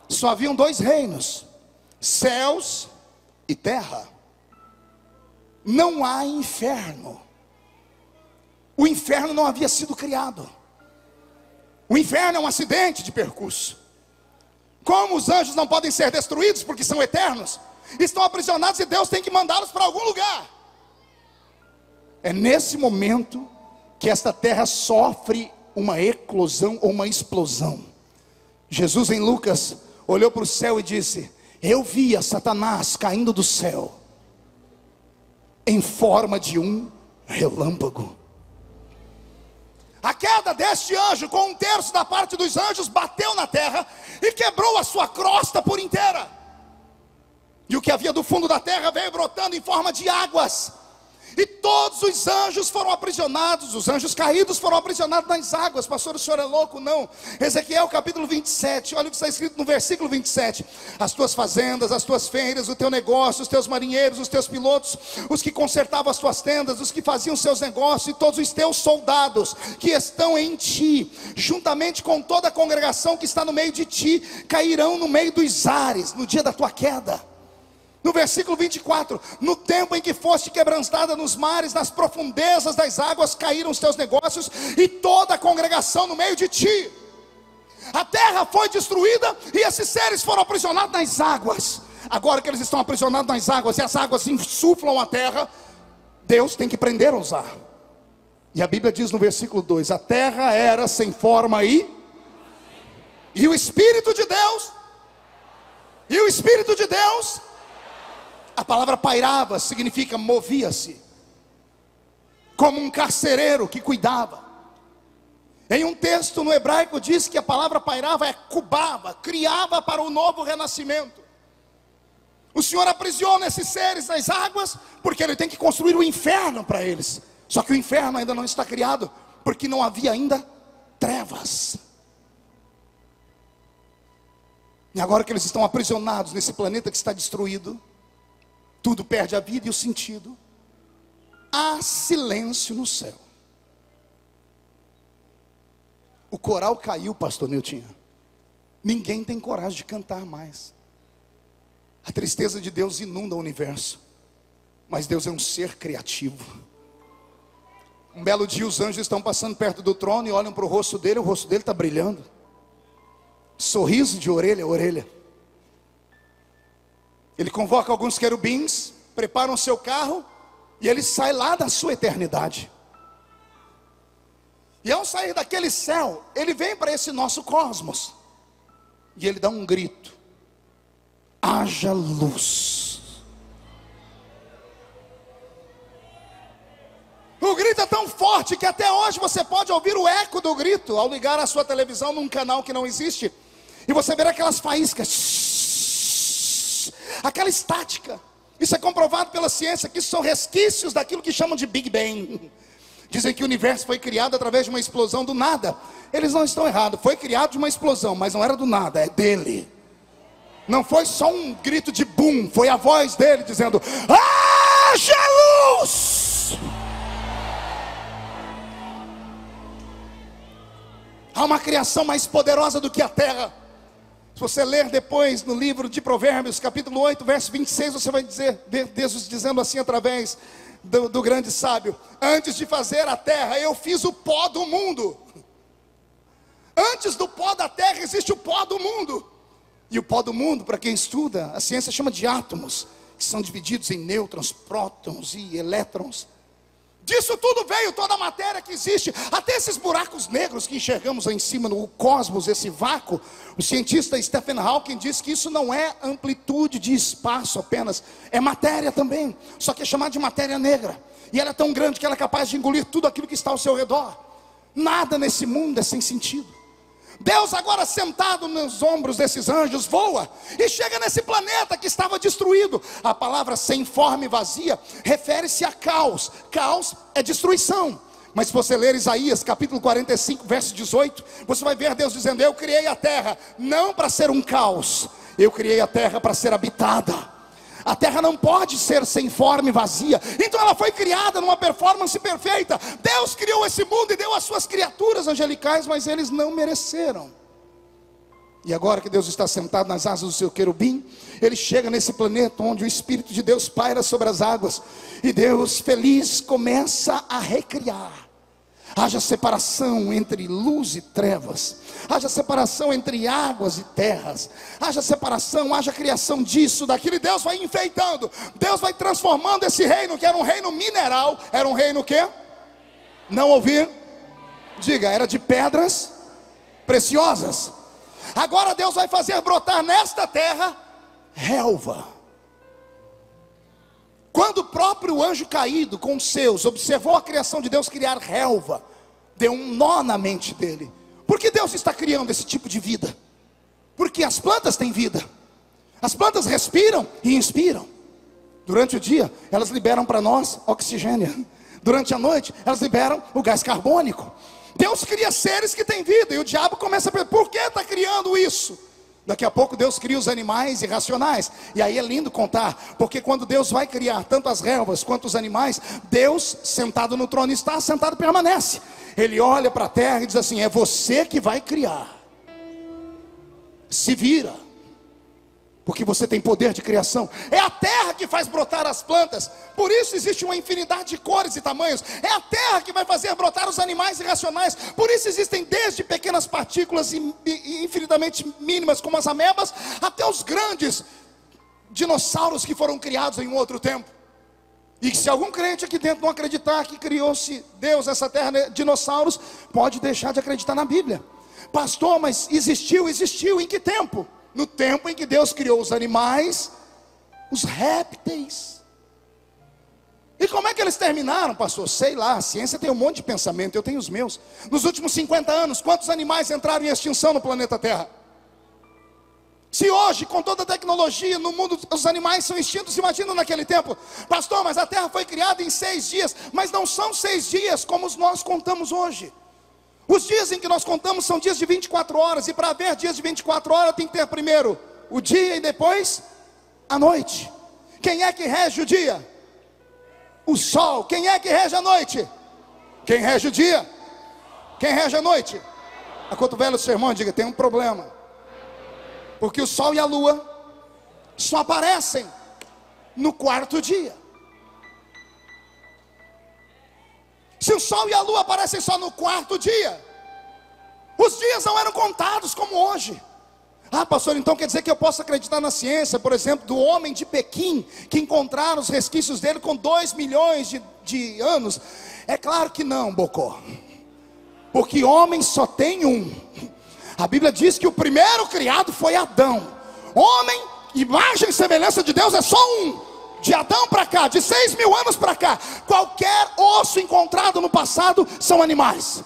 Só haviam 2 reinos, céus e terra. Não há inferno. O inferno não havia sido criado. O inferno é um acidente de percurso. Como os anjos não podem ser destruídos porque são eternos, estão aprisionados e Deus tem que mandá-los para algum lugar. É nesse momento que esta terra sofre uma eclosão ou uma explosão. Jesus em Lucas olhou para o céu e disse: eu via Satanás caindo do céu em forma de um relâmpago. A queda deste anjo, com 1/3 da parte dos anjos, bateu na terra e quebrou a sua crosta por inteira. E o que havia do fundo da terra veio brotando em forma de águas. E todos os anjos foram aprisionados, os anjos caídos foram aprisionados nas águas. Pastor, o senhor é louco? Não. Ezequiel capítulo 27, olha o que está escrito no versículo 27. As tuas fazendas, as tuas feiras, o teu negócio, os teus marinheiros, os teus pilotos, os que consertavam as tuas tendas, os que faziam seus negócios, e todos os teus soldados que estão em ti, juntamente com toda a congregação que está no meio de ti, cairão no meio dos ares, no dia da tua queda. No versículo 24, no tempo em que foste quebrantada nos mares, nas profundezas das águas, caíram os teus negócios e toda a congregação no meio de ti. A terra foi destruída e esses seres foram aprisionados nas águas. Agora que eles estão aprisionados nas águas e as águas insuflam a terra, Deus tem que prender-os lá. E a Bíblia diz no versículo 2: a terra era sem forma e o Espírito de Deus, a palavra pairava significa movia-se, como um carcereiro que cuidava. Em um texto no hebraico diz que a palavra pairava é cubava, criava para o novo renascimento. O Senhor aprisiona esses seres nas águas, porque Ele tem que construir o inferno para eles. Só que o inferno ainda não está criado, porque não havia ainda trevas. E agora que eles estão aprisionados nesse planeta que está destruído, tudo perde a vida e o sentido. Há silêncio no céu. O coral caiu, pastor Niltinho. Ninguém tem coragem de cantar mais. A tristeza de Deus inunda o universo. Mas Deus é um ser criativo. Um belo dia os anjos estão passando perto do trono e olham para o rosto dele. O rosto dele está brilhando. Sorriso de orelha a orelha. Ele convoca alguns querubins, prepara o seu carro e ele sai lá da sua eternidade. E ao sair daquele céu, ele vem para esse nosso cosmos e ele dá um grito: haja luz. O grito é tão forte que até hoje você pode ouvir o eco do grito ao ligar a sua televisão num canal que não existe, e você verá aquelas faíscas, aquela estática. Isso é comprovado pela ciência, que isso são resquícios daquilo que chamam de Big Bang. Dizem que o universo foi criado através de uma explosão do nada. Eles não estão errados, foi criado de uma explosão, mas não era do nada, é dele. Não foi só um grito de boom, foi a voz dele dizendo: haja luz. Há uma criação mais poderosa do que a terra. Se você ler depois no livro de Provérbios, capítulo 8, verso 26, você vai ver Deus dizendo assim através do grande sábio: antes de fazer a terra, eu fiz o pó do mundo. Antes do pó da terra existe o pó do mundo. E o pó do mundo, para quem estuda, a ciência chama de átomos, que são divididos em nêutrons, prótons e elétrons. Disso tudo veio toda a matéria que existe, até esses buracos negros que enxergamos lá em cima no cosmos, esse vácuo. O cientista Stephen Hawking diz que isso não é amplitude de espaço apenas, é matéria também, só que é chamada de matéria negra. E ela é tão grande que ela é capaz de engolir tudo aquilo que está ao seu redor. Nada nesse mundo é sem sentido. Deus, agora sentado nos ombros desses anjos, voa e chega nesse planeta que estava destruído. A palavra sem forma e vazia refere-se a caos. Caos é destruição. Mas se você ler Isaías capítulo 45, verso 18, você vai ver Deus dizendo: eu criei a terra não para ser um caos, eu criei a terra para ser habitada. A terra não pode ser sem forma e vazia. Então ela foi criada numa performance perfeita. Deus criou esse mundo e deu as suas criaturas angelicais, mas eles não mereceram. E agora que Deus está sentado nas asas do seu querubim, Ele chega nesse planeta onde o Espírito de Deus paira sobre as águas. E Deus, feliz, começa a recriar. Haja separação entre luz e trevas, haja separação entre águas e terras, haja separação, haja criação disso, daquilo, e Deus vai enfeitando, Deus vai transformando esse reino, que era um reino mineral, era um reino o quê? Não ouvi? Diga, era de pedras preciosas. Agora Deus vai fazer brotar nesta terra relva. Quando o próprio anjo caído com os seus observou a criação de Deus criar relva, deu um nó na mente dele. Por que Deus está criando esse tipo de vida? Porque as plantas têm vida. As plantas respiram e inspiram. Durante o dia, elas liberam para nós oxigênio. Durante a noite, elas liberam o gás carbônico. Deus cria seres que têm vida, e o diabo começa a perguntar: por que está criando isso? Daqui a pouco Deus cria os animais irracionais. E aí é lindo contar, porque quando Deus vai criar tanto as relvas quanto os animais, Deus sentado no trono está, sentado permanece. Ele olha para a terra e diz assim: é você que vai criar. Se vira, porque você tem poder de criação. É a terra que faz brotar as plantas. Por isso existe uma infinidade de cores e tamanhos. É a terra que vai fazer brotar os animais irracionais. Por isso existem desde pequenas partículas infinitamente mínimas, como as amebas, até os grandes dinossauros que foram criados em um outro tempo. E se algum crente aqui dentro não acreditar que criou-se Deus essa terra, dinossauros, pode deixar de acreditar na Bíblia. Pastor, mas existiu em que tempo? No tempo em que Deus criou os animais, os répteis. E como é que eles terminaram, pastor? Sei lá, a ciência tem um monte de pensamento, eu tenho os meus. Nos últimos 50 anos, quantos animais entraram em extinção no planeta Terra? Se hoje, com toda a tecnologia no mundo, os animais são extintos, imagina naquele tempo. Pastor, mas a Terra foi criada em 6 dias. Mas não são 6 dias como nós contamos hoje. Os dias em que nós contamos são dias de 24 horas. E para haver dias de 24 horas tem que ter primeiro o dia e depois a noite. Quem é que rege o dia? O sol. Quem é que rege a noite? Quem rege o dia? Quem rege a noite? Acotovela o seu irmão e diga: tem um problema. Porque o sol e a lua só aparecem no 4º dia. Se o sol e a lua aparecem só no 4º dia, os dias não eram contados como hoje. Ah, pastor, então quer dizer que eu posso acreditar na ciência, por exemplo, do homem de Pequim, que encontraram os resquícios dele com 2 milhões de anos? É claro que não, Bocó. Porque homem só tem um. A Bíblia diz que o primeiro criado foi Adão. Homem, imagem e semelhança de Deus, é só um. De Adão para cá, de 6 mil anos para cá, qualquer osso encontrado no passado são animais.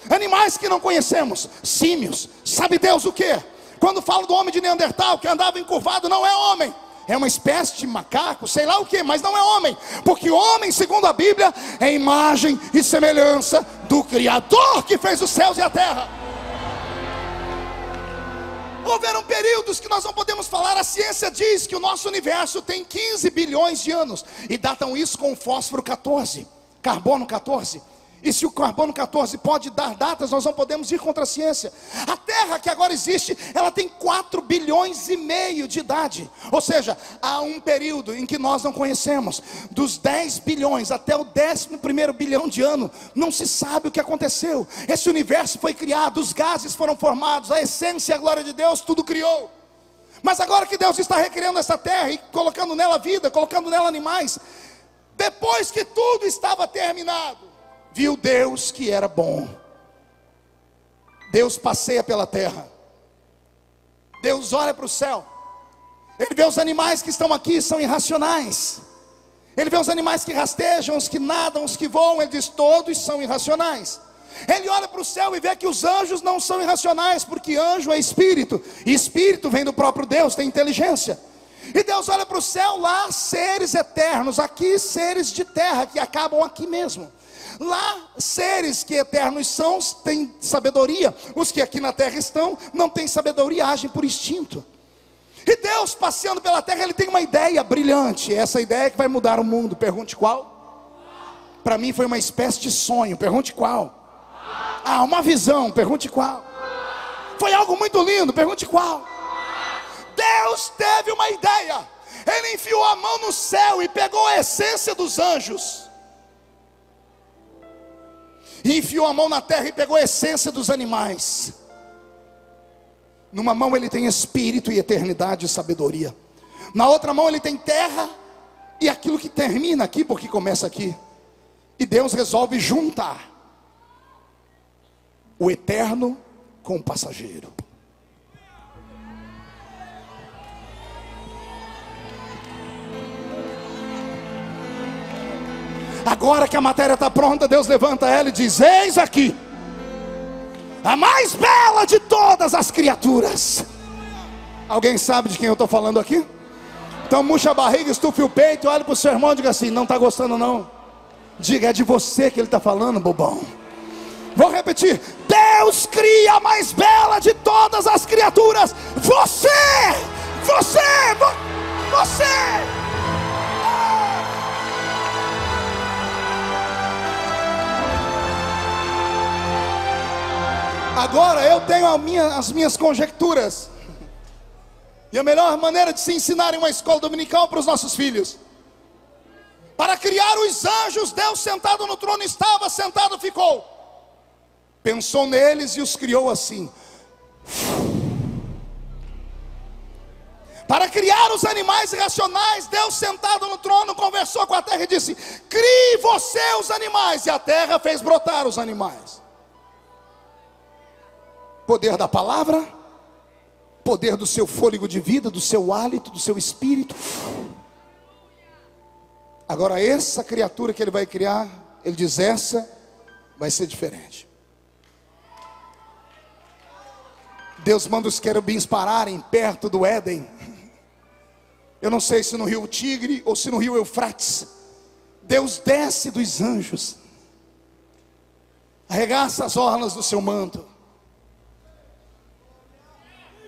Animais que não conhecemos, símios. Sabe Deus o que? Quando falo do homem de Neandertal, que andava encurvado, não é homem. É uma espécie de macaco, sei lá o que, mas não é homem. Porque homem, segundo a Bíblia, é imagem e semelhança do Criador que fez os céus e a terra. Houveram períodos que nós não podemos falar. A ciência diz que o nosso universo tem 15 bilhões de anos. E datam isso com o fósforo 14, carbono 14. E se o carbono 14 pode dar datas, nós não podemos ir contra a ciência. A Terra que agora existe, ela tem 4 bilhões e meio de idade. Ou seja, há um período em que nós não conhecemos. Dos 10 bilhões até o 11º bilhão de ano, não se sabe o que aconteceu. Esse universo foi criado, os gases foram formados, a essência e a glória de Deus, tudo criou. Mas agora que Deus está recriando essa terra e colocando nela vida, colocando nela animais, depois que tudo estava terminado, viu Deus que era bom. Deus passeia pela terra. Deus olha para o céu. Ele vê os animais que estão aqui, são irracionais. Ele vê os animais que rastejam, os que nadam, os que voam. Ele diz, todos são irracionais. Ele olha para o céu e vê que os anjos não são irracionais, porque anjo é espírito, e espírito vem do próprio Deus, tem inteligência. E Deus olha para o céu, lá seres eternos, aqui seres de terra, que acabam aqui mesmo. Lá, seres que eternos são, têm sabedoria. Os que aqui na terra estão, não têm sabedoria, agem por instinto. E Deus, passeando pela terra, ele tem uma ideia brilhante. Essa ideia que vai mudar o mundo. Pergunte qual? Para mim foi uma espécie de sonho. Pergunte qual? Ah, uma visão. Pergunte qual? Foi algo muito lindo. Pergunte qual? Deus teve uma ideia. Ele enfiou a mão no céu e pegou a essência dos anjos, e enfiou a mão na terra e pegou a essência dos animais. Numa mão ele tem espírito e eternidade e sabedoria. Na outra mão ele tem terra e aquilo que termina aqui, porque começa aqui. E Deus resolve juntar o eterno com o passageiro. Agora que a matéria está pronta, Deus levanta ela e diz, eis aqui a mais bela de todas as criaturas. Alguém sabe de quem eu estou falando aqui? Então murcha a barriga, estufe o peito, olha para o seu irmão e diga assim, não está gostando não? Diga, é de você que ele está falando, bobão. Vou repetir, Deus cria a mais bela de todas as criaturas. Você. Agora eu tenho as minhas conjecturas. E a melhor maneira de se ensinar em uma escola dominical para os nossos filhos. Para criar os anjos, Deus sentado no trono estava, sentado ficou. Pensou neles e os criou assim. Para criar os animais irracionais, Deus sentado no trono conversou com a terra e disse, crie você os animais. E a terra fez brotar os animais. Poder da palavra, poder do seu fôlego de vida, do seu hálito, do seu espírito. Agora essa criatura que ele vai criar, ele diz, essa vai ser diferente. Deus manda os querubins pararem perto do Éden. Eu não sei se no rio Tigre ou se no rio Eufrates. Deus desce dos anjos, arregaça as orlas do seu manto.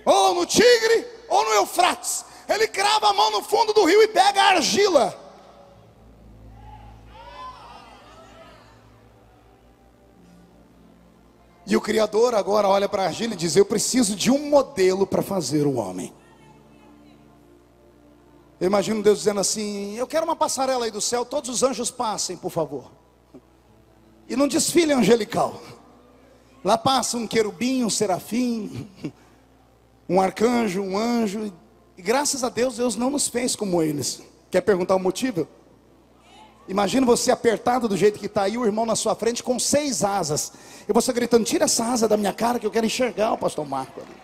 Ou no Tigre, ou no Eufrates. Ele crava a mão no fundo do rio e pega a argila. E o Criador agora olha para a argila e diz, eu preciso de um modelo para fazer o homem. Eu imagino Deus dizendo assim, eu quero uma passarela aí do céu, todos os anjos passem, por favor. E num desfile angelical. Lá passa um querubim, um serafim, um arcanjo, um anjo. E graças a Deus, Deus não nos fez como eles. Quer perguntar o motivo? Imagina você apertado do jeito que está aí, o irmão na sua frente com 6 asas. E você gritando, tira essa asa da minha cara que eu quero enxergar o pastor Marco ali.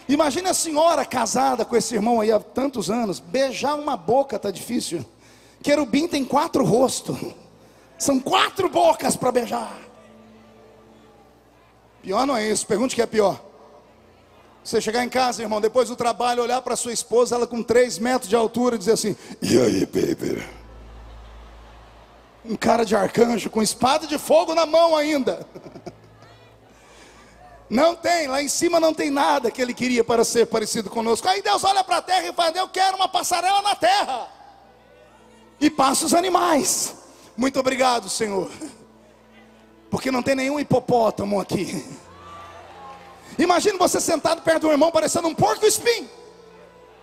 Imagina a senhora casada com esse irmão aí há tantos anos. Beijar uma boca está difícil. Querubim tem 4 rostos. São 4 bocas para beijar. Pior não é isso, pergunte o que é pior. Você chegar em casa, irmão, depois do trabalho, olhar para sua esposa, ela com 3 metros de altura, e dizer assim, e aí, baby? Um cara de arcanjo, com espada de fogo na mão ainda. Não tem, lá em cima não tem nada que ele queria para ser parecido conosco. Aí Deus olha para a terra e fala, eu quero uma passarela na terra. E passa os animais. Muito obrigado, Senhor, porque não tem nenhum hipopótamo aqui. Imagine você sentado perto de um irmão parecendo um porco espinho.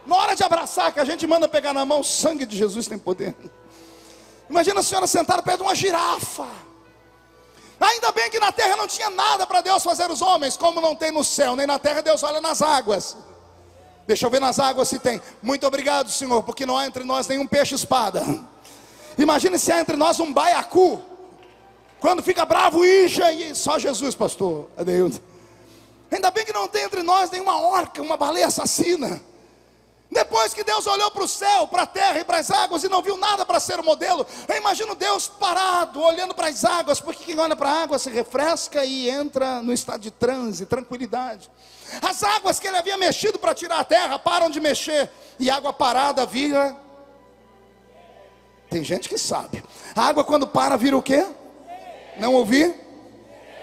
Na hora de abraçar, que a gente manda pegar na mão, o sangue de Jesus tem poder. Imagina a senhora sentada perto de uma girafa. Ainda bem que na terra não tinha nada para Deus fazer os homens, como não tem no céu, nem na terra. Deus olha nas águas. Deixa eu ver nas águas se tem. Muito obrigado, Senhor, porque não há entre nós nenhum peixe-espada. Imagine se há entre nós um baiacu. Quando fica bravo, ija, e só Jesus, pastor Adeildo. Ainda bem que não tem entre nós nenhuma orca, uma baleia assassina. Depois que Deus olhou para o céu, para a terra e para as águas e não viu nada para ser o modelo, eu imagino Deus parado, olhando para as águas, porque quem olha para a água se refresca e entra no estado de transe, tranquilidade. As águas que ele havia mexido para tirar a terra, param de mexer, e água parada vira... Tem gente que sabe. A água quando para vira o quê? Não ouvi?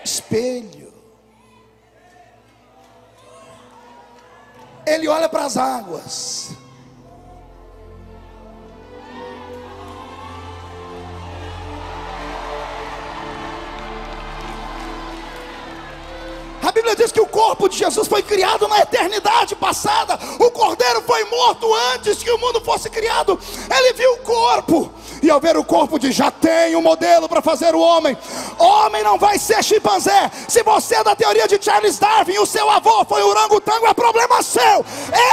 Espelho. Ele olha para as águas. A Bíblia diz que o corpo de Jesus foi criado na eternidade passada. O Cordeiro foi morto antes que o mundo fosse criado. Ele viu o corpo, e ao ver o corpo diz: já tem um modelo para fazer o homem. Homem não vai ser chimpanzé. Se você é da teoria de Charles Darwin, o seu avô foi orangotango, é problema seu.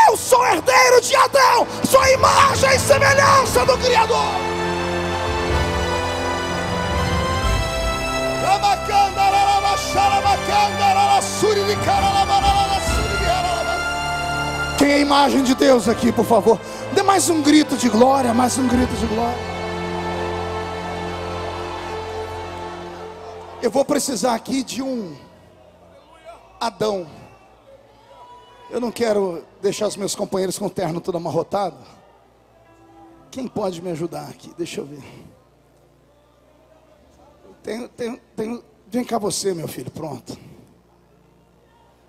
Eu sou herdeiro de Adão, sou a imagem e semelhança do Criador. Quem é a imagem de Deus aqui, por favor? Dê mais um grito de glória, mais um grito de glória. Eu vou precisar aqui de um Adão. Eu não quero deixar os meus companheiros com o terno todo amarrotado. Quem pode me ajudar aqui? Deixa eu ver. Vem cá você, meu filho, pronto.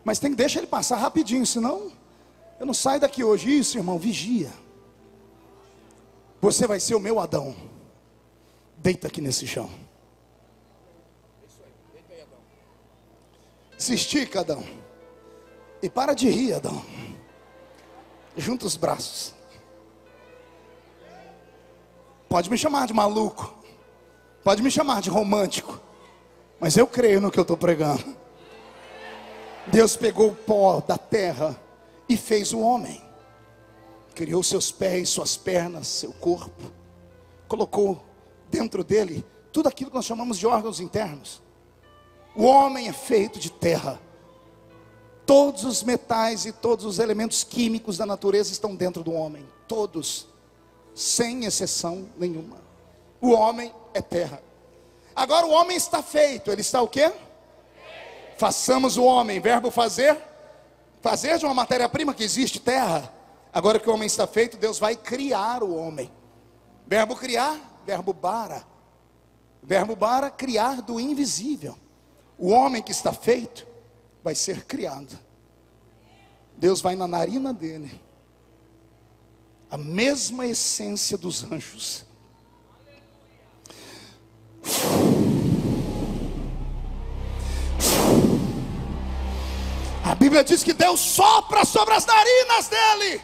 Mas deixa ele passar rapidinho, senão eu não saio daqui hoje. Isso, irmão, vigia. Você vai ser o meu Adão. Deita aqui nesse chão. Se estica, Adão. E para de rir, Adão. Junta os braços. Pode me chamar de maluco, pode me chamar de romântico, mas eu creio no que eu estou pregando. Deus pegou o pó da terra e fez o homem. Criou seus pés, suas pernas, seu corpo. Colocou dentro dele tudo aquilo que nós chamamos de órgãos internos. O homem é feito de terra. Todos os metais e todos os elementos químicos da natureza estão dentro do homem. Todos, sem exceção nenhuma. O homem é terra. Agora o homem está feito. Ele está o quê? Façamos o homem. Verbo fazer. Fazer de uma matéria-prima que existe, terra. Agora que o homem está feito, Deus vai criar o homem. Verbo criar, verbo bara. Verbo bara, criar do invisível. O homem que está feito vai ser criado. Deus vai na narina dele a mesma essência dos anjos. A Bíblia diz que Deus sopra sobre as narinas dele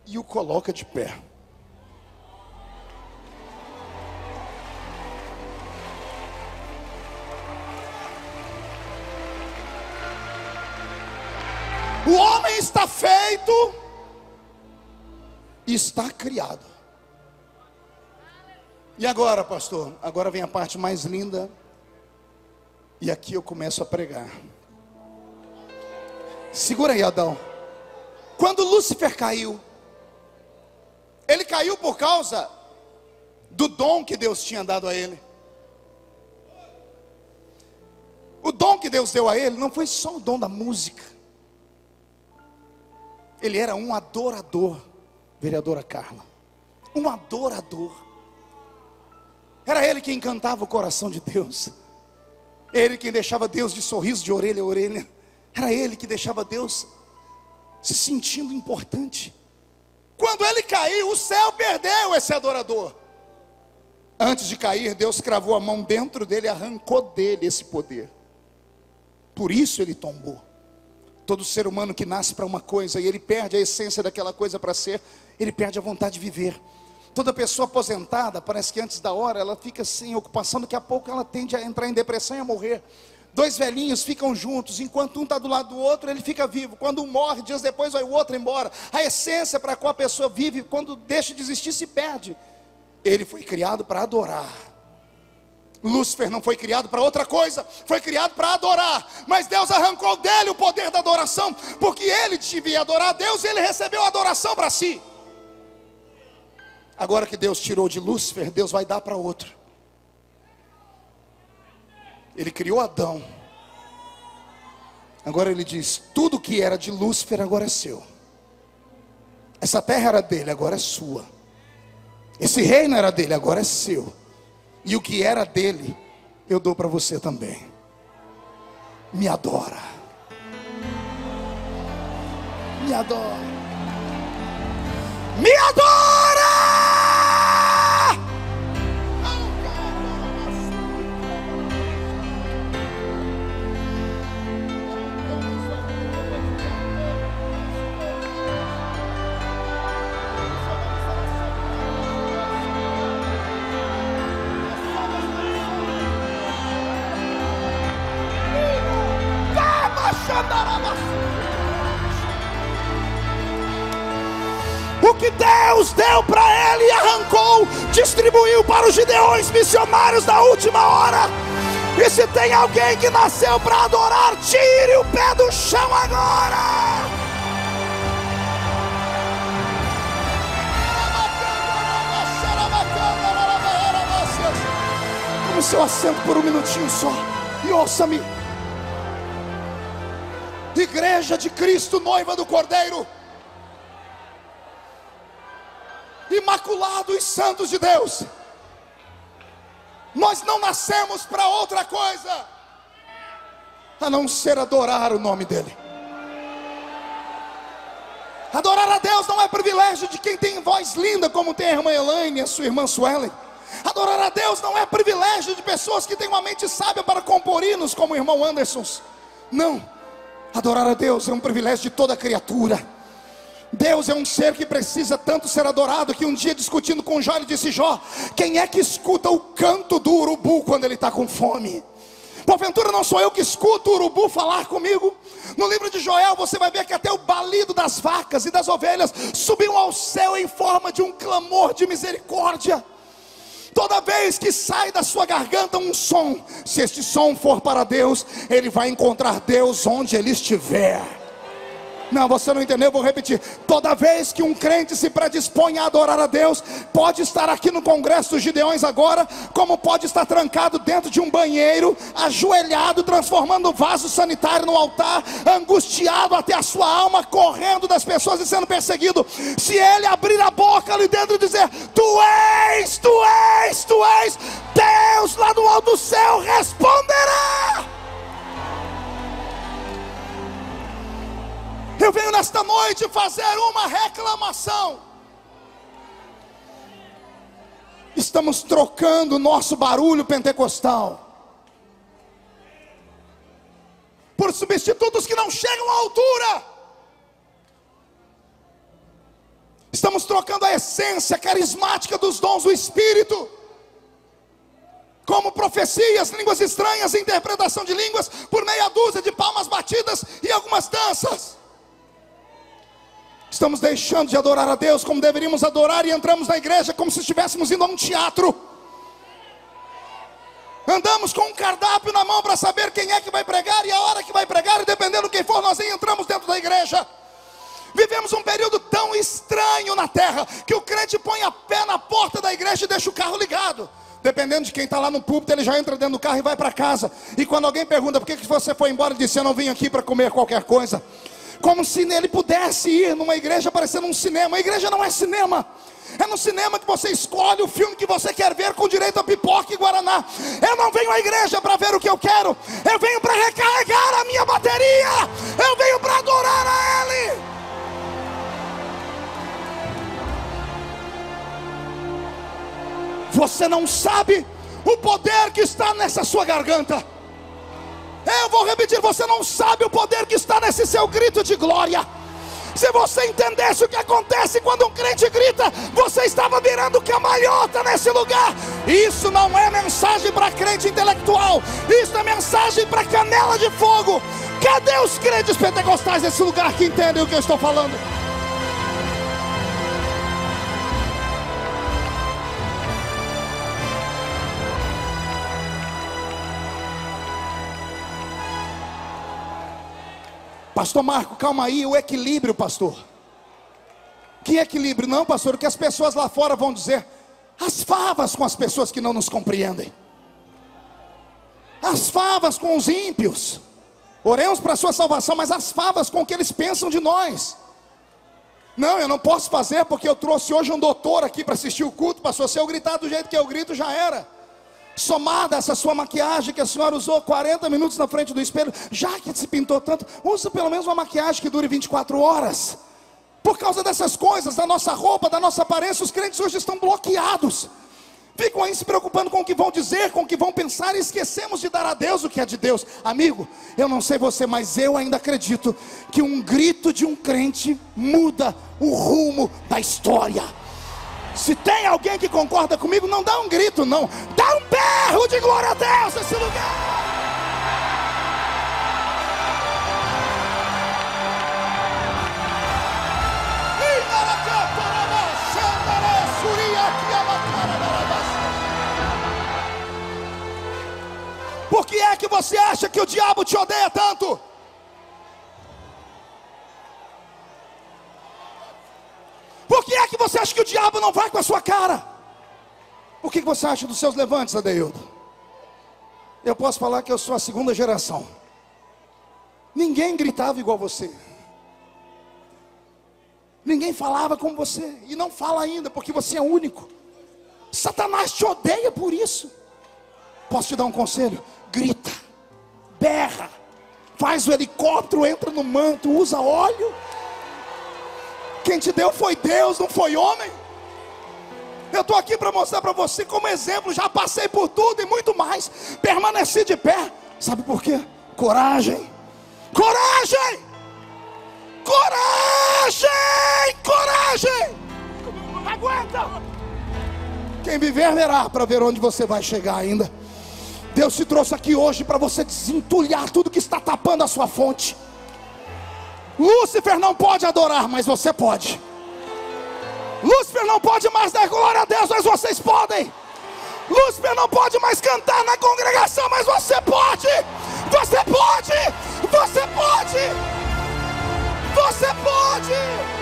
e o coloca de pé. O homem está feito e está criado. E agora, pastor? Agora vem a parte mais linda. E aqui eu começo a pregar. Segura aí, Adão. Quando Lúcifer caiu, ele caiu por causa do dom que Deus tinha dado a ele. O dom que Deus deu a ele não foi só o dom da música. Ele era um adorador, vereadora Carla. Um adorador. Era ele quem encantava o coração de Deus. Ele quem deixava Deus de sorriso de orelha a orelha. Era ele que deixava Deus se sentindo importante. Quando ele caiu, o céu perdeu esse adorador. Antes de cair, Deus cravou a mão dentro dele e arrancou dele esse poder. Por isso ele tombou. Todo ser humano que nasce para uma coisa e ele perde a essência daquela coisa para ser, ele perde a vontade de viver. Toda pessoa aposentada, parece que antes da hora ela fica sem ocupação, daqui a pouco ela tende a entrar em depressão e a morrer. Dois velhinhos ficam juntos, enquanto um está do lado do outro, ele fica vivo. Quando um morre, dias depois vai o outro embora. A essência para a qual a pessoa vive, quando deixa de existir, se perde. Ele foi criado para adorar. Lúcifer não foi criado para outra coisa, foi criado para adorar. Mas Deus arrancou dele o poder da adoração, porque ele devia adorar a Deus e ele recebeu a adoração para si. Agora que Deus tirou de Lúcifer, Deus vai dar para outro. Ele criou Adão. Agora ele diz: tudo que era de Lúcifer agora é seu. Essa terra era dele, agora é sua. Esse reino era dele, agora é seu. E o que era dele, eu dou para você também. Me adora. Me adora. Me adora! O que Deus deu para ele e arrancou, distribuiu para os gideões missionários da última hora. E se tem alguém que nasceu para adorar, tire o pé do chão agora. Tome o seu assento por um minutinho só e ouça-me. Igreja de Cristo, noiva do Cordeiro, imaculados santos de Deus, nós não nascemos para outra coisa a não ser adorar o nome dele. Adorar a Deus não é privilégio de quem tem voz linda, como tem a irmã Elaine e a sua irmã Suelen. Adorar a Deus não é privilégio de pessoas que têm uma mente sábia para compor hinos, como o irmão Anderson. Não. Adorar a Deus é um privilégio de toda criatura. Deus é um ser que precisa tanto ser adorado, que um dia, discutindo com Jó, ele disse: Jó, quem é que escuta o canto do urubu quando ele está com fome? Porventura não sou eu que escuto o urubu falar comigo? No livro de Joel você vai ver que até o balido das vacas e das ovelhas subiu ao céu em forma de um clamor de misericórdia. Toda vez que sai da sua garganta um som, se este som for para Deus, ele vai encontrar Deus onde ele estiver. Não, você não entendeu, eu vou repetir. Toda vez que um crente se predispõe a adorar a Deus, pode estar aqui no Congresso dos Gideões agora, como pode estar trancado dentro de um banheiro, ajoelhado, transformando o vaso sanitário no altar, angustiado até a sua alma, correndo das pessoas e sendo perseguido. Se ele abrir a boca ali dentro e dizer: tu és, tu és, tu és, Deus lá do alto do céu responderá. Eu venho nesta noite fazer uma reclamação. Estamos trocando o nosso barulho pentecostal por substitutos que não chegam à altura. Estamos trocando a essência carismática dos dons do Espírito, como profecias, línguas estranhas, interpretação de línguas, por meia dúzia de palmas batidas e algumas danças. Estamos deixando de adorar a Deus como deveríamos adorar, e entramos na igreja como se estivéssemos indo a um teatro. Andamos com um cardápio na mão para saber quem é que vai pregar e a hora que vai pregar, e dependendo de quem for, nós nem entramos dentro da igreja. Vivemos um período tão estranho na terra, que o crente põe a pé na porta da igreja e deixa o carro ligado. Dependendo de quem está lá no púlpito, ele já entra dentro do carro e vai para casa. E quando alguém pergunta: por que você foi embora? Ele diz: eu não vim aqui para comer qualquer coisa. Como se ele pudesse ir numa igreja parecendo um cinema. A igreja não é cinema. É no cinema que você escolhe o filme que você quer ver, com direito a pipoca e guaraná. Eu não venho à igreja para ver o que eu quero. Eu venho para recarregar a minha bateria. Eu venho para adorar a Ele. Você não sabe o poder que está nessa sua garganta. Eu vou repetir, você não sabe o poder que está nesse seu grito de glória. Se você entendesse o que acontece quando um crente grita, você estava virando cambalhota nesse lugar. Isso não é mensagem para crente intelectual, isso é mensagem para canela de fogo. Cadê os crentes pentecostais desse lugar que entendem o que eu estou falando? Pastor Marco, calma aí, o equilíbrio, pastor. Que equilíbrio? Não, pastor, o que as pessoas lá fora vão dizer. As favas com as pessoas que não nos compreendem. As favas com os ímpios. Oremos para a sua salvação, mas as favas com o que eles pensam de nós. Não, eu não posso fazer porque eu trouxe hoje um doutor aqui para assistir o culto, pastor. Se eu gritar do jeito que eu grito, já era. Somada essa sua maquiagem que a senhora usou 40 minutos na frente do espelho, já que se pintou tanto, usa pelo menos uma maquiagem que dure 24 horas. Por causa dessas coisas, da nossa roupa, da nossa aparência, os crentes hoje estão bloqueados. Ficam aí se preocupando com o que vão dizer, com o que vão pensar, e esquecemos de dar a Deus o que é de Deus. Amigo, eu não sei você, mas eu ainda acredito que um grito de um crente muda o rumo da história. Se tem alguém que concorda comigo, não dá um grito não, dá um berro de glória a Deus nesse lugar. Por que é que você acha que o diabo te odeia tanto? Por que é que você acha que o diabo não vai com a sua cara? O que você acha dos seus levantes, Adeildo? Eu posso falar que eu sou a segunda geração. Ninguém gritava igual você. Ninguém falava como você. E não fala ainda, porque você é único. Satanás te odeia por isso. Posso te dar um conselho? Grita, berra, faz o helicóptero, entra no manto, usa óleo. Quem te deu foi Deus, não foi homem. Eu estou aqui para mostrar para você como exemplo. Já passei por tudo e muito mais, permaneci de pé. Sabe por quê? Coragem. Coragem. Coragem. Coragem. Aguenta. Quem viver verá, para ver onde você vai chegar ainda. Deus te trouxe aqui hoje para você desentulhar tudo que está tapando a sua fonte. Lúcifer não pode adorar, mas você pode. Lúcifer não pode mais dar glória a Deus, mas vocês podem. Lúcifer não pode mais cantar na congregação, mas você pode. Você pode. Você pode. Você pode.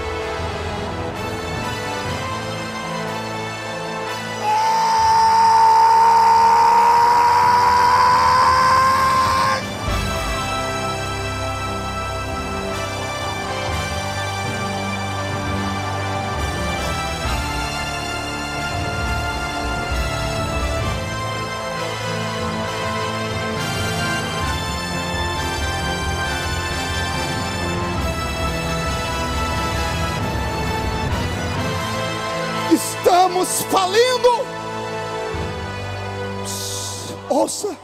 Estamos falindo. Ouça.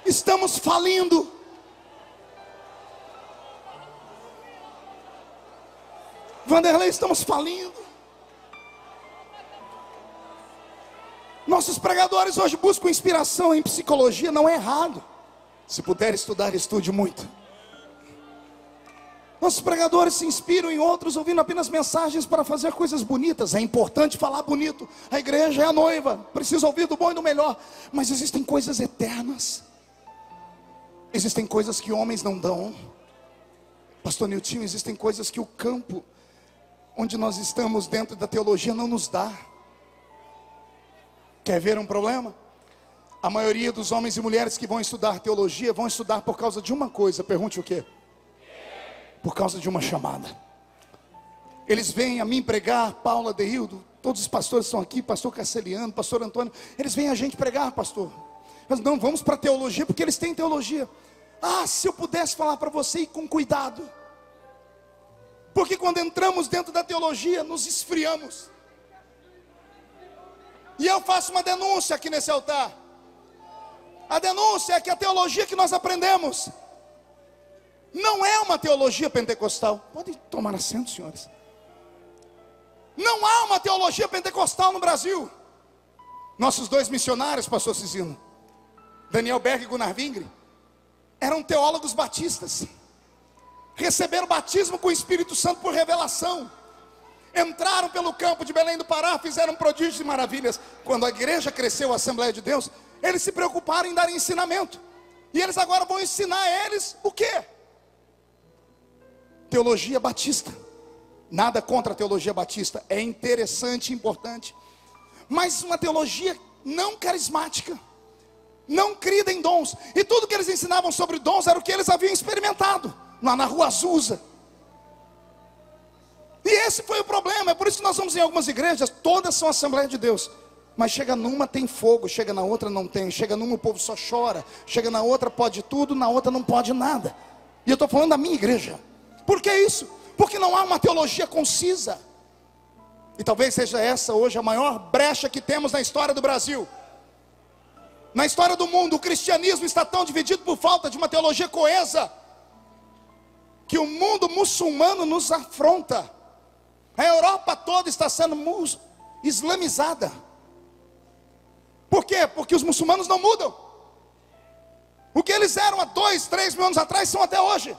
Estamos falindo. Vanderlei, estamos falindo. Nossos pregadores hoje buscam inspiração em psicologia, não é errado. Se puder estudar, estude muito. Nossos pregadores se inspiram em outros ouvindo apenas mensagens para fazer coisas bonitas. É importante falar bonito. A igreja é a noiva, precisa ouvir do bom e do melhor. Mas existem coisas eternas. Existem coisas que homens não dão. Pastor Niltinho, existem coisas que o campo onde nós estamos dentro da teologia não nos dá. Quer ver um problema? A maioria dos homens e mulheres que vão estudar teologia vão estudar por causa de uma coisa. Pergunte o quê? Por causa de uma chamada. Eles vêm a mim pregar, Paula, Deildo, todos os pastores estão aqui, pastor Carceliano, pastor Antônio. Eles vêm a gente pregar, pastor. Mas não, vamos para a teologia, porque eles têm teologia. Ah, se eu pudesse falar para você, e com cuidado. Porque quando entramos dentro da teologia, nos esfriamos. E eu faço uma denúncia aqui nesse altar. A denúncia é que a teologia que nós aprendemos não é uma teologia pentecostal. Podem tomar assento, senhores. Não há uma teologia pentecostal no Brasil. Nossos dois missionários, pastor Cizino, Daniel Berg e Gunnar Vingre, eram teólogos batistas. Receberam batismo com o Espírito Santo por revelação. Entraram pelo campo de Belém do Pará, fizeram prodígios e maravilhas. Quando a igreja cresceu, a Assembleia de Deus, eles se preocuparam em dar ensinamento. E eles agora vão ensinar a eles o quê? Teologia batista. Nada contra a teologia batista, é interessante e importante. Mas uma teologia não carismática, não crida em dons. E tudo que eles ensinavam sobre dons era o que eles haviam experimentado lá na Rua Azusa. E esse foi o problema. É por isso que nós vamos em algumas igrejas, todas são Assembleia de Deus, mas chega numa tem fogo, chega na outra não tem. Chega numa o povo só chora, chega na outra pode tudo, na outra não pode nada. E eu estou falando da minha igreja. Por que isso? Porque não há uma teologia concisa. E talvez seja essa hoje a maior brecha que temos na história do Brasil. Na história do mundo, o cristianismo está tão dividido por falta de uma teologia coesa, que o mundo muçulmano nos afronta. A Europa toda está sendo islamizada. Por quê? Porque os muçulmanos não mudam. O que eles eram há 2, 3 mil anos atrás são até hoje.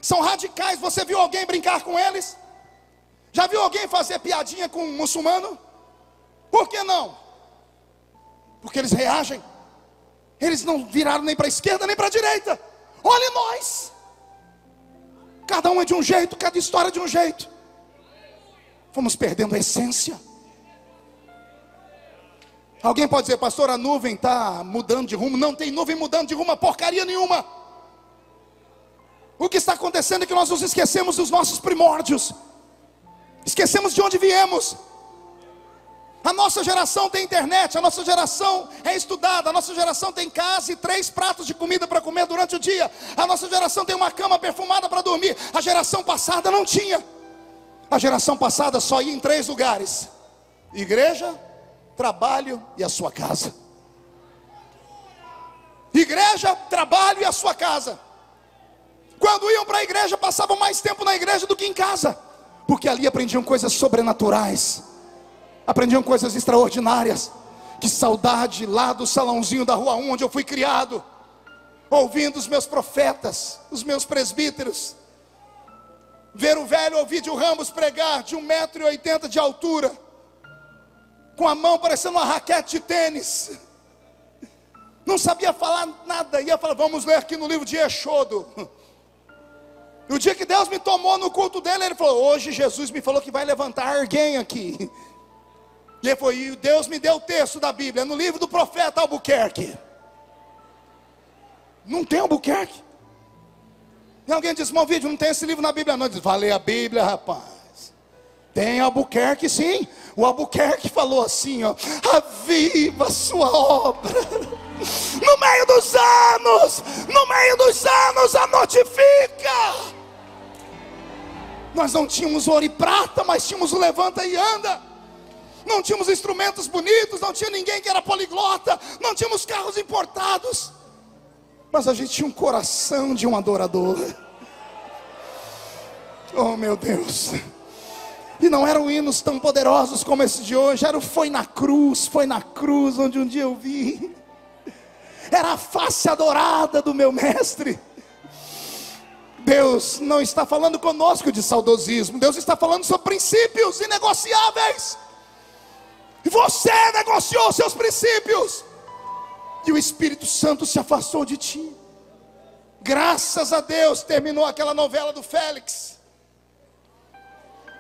São radicais. Você viu alguém brincar com eles? Já viu alguém fazer piadinha com um muçulmano? Por que não? Porque eles reagem. Eles não viraram nem para a esquerda nem para a direita. Olhe nós. Cada um é de um jeito, cada história é de um jeito. Fomos perdendo a essência. Alguém pode dizer, pastor, a nuvem está mudando de rumo. Não tem nuvem mudando de rumo a porcaria nenhuma. O que está acontecendo é que nós nos esquecemos dos nossos primórdios. Esquecemos de onde viemos. A nossa geração tem internet, a nossa geração é estudada, a nossa geração tem casa e 3 pratos de comida para comer durante o dia. A nossa geração tem uma cama perfumada para dormir. A geração passada não tinha. A geração passada só ia em 3 lugares: igreja, trabalho e a sua casa. Igreja, trabalho e a sua casa. Quando iam para a igreja, passavam mais tempo na igreja do que em casa, porque ali aprendiam coisas sobrenaturais, aprendiam coisas extraordinárias. Que saudade lá do salãozinho da Rua 1, onde eu fui criado, ouvindo os meus profetas, os meus presbíteros, ver o velho Ovídio Ramos pregar de 1,80 m de altura, com a mão parecendo uma raquete de tênis. Não sabia falar nada, ia falar, vamos ler aqui no livro de Êxodo. No dia que Deus me tomou no culto dele, ele falou, hoje Jesus me falou que vai levantar alguém aqui. E ele falou, e Deus me deu o texto da Bíblia, no livro do profeta Albuquerque. Não tem Albuquerque? E alguém diz, irmão Vídeo, não tem esse livro na Bíblia não. Diz, vai ler a Bíblia, rapaz. Tem Albuquerque sim. O Albuquerque falou assim, ó, aviva a sua obra. No meio dos anos, a notifica. Nós não tínhamos ouro e prata, mas tínhamos o levanta e anda. Não tínhamos instrumentos bonitos, não tinha ninguém que era poliglota, não tínhamos carros importados, mas a gente tinha um coração de um adorador. Oh meu Deus. E não eram hinos tão poderosos como esse de hoje. Era o foi na cruz, onde um dia eu vi. Era a face adorada do meu mestre. Deus não está falando conosco de saudosismo. Deus está falando sobre princípios inegociáveis. E você negociou seus princípios, e o Espírito Santo se afastou de ti. Graças a Deus terminou aquela novela do Félix.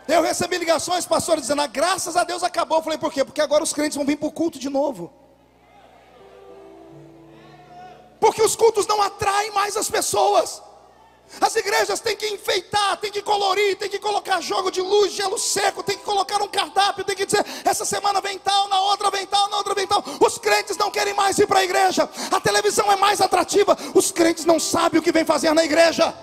Eu recebi ligações, pastor, dizendo, graças a Deus acabou. Eu falei, por quê? Porque agora os crentes vão vir para o culto de novo. Porque os cultos não atraem mais as pessoas. As igrejas têm que enfeitar, têm que colorir, têm que colocar jogo de luz, gelo seco, tem que colocar um cardápio, tem que dizer, essa semana vem tal, na outra vem tal, na outra vem tal. Os crentes não querem mais ir para a igreja. A televisão é mais atrativa. Os crentes não sabem o que vem fazer na igreja.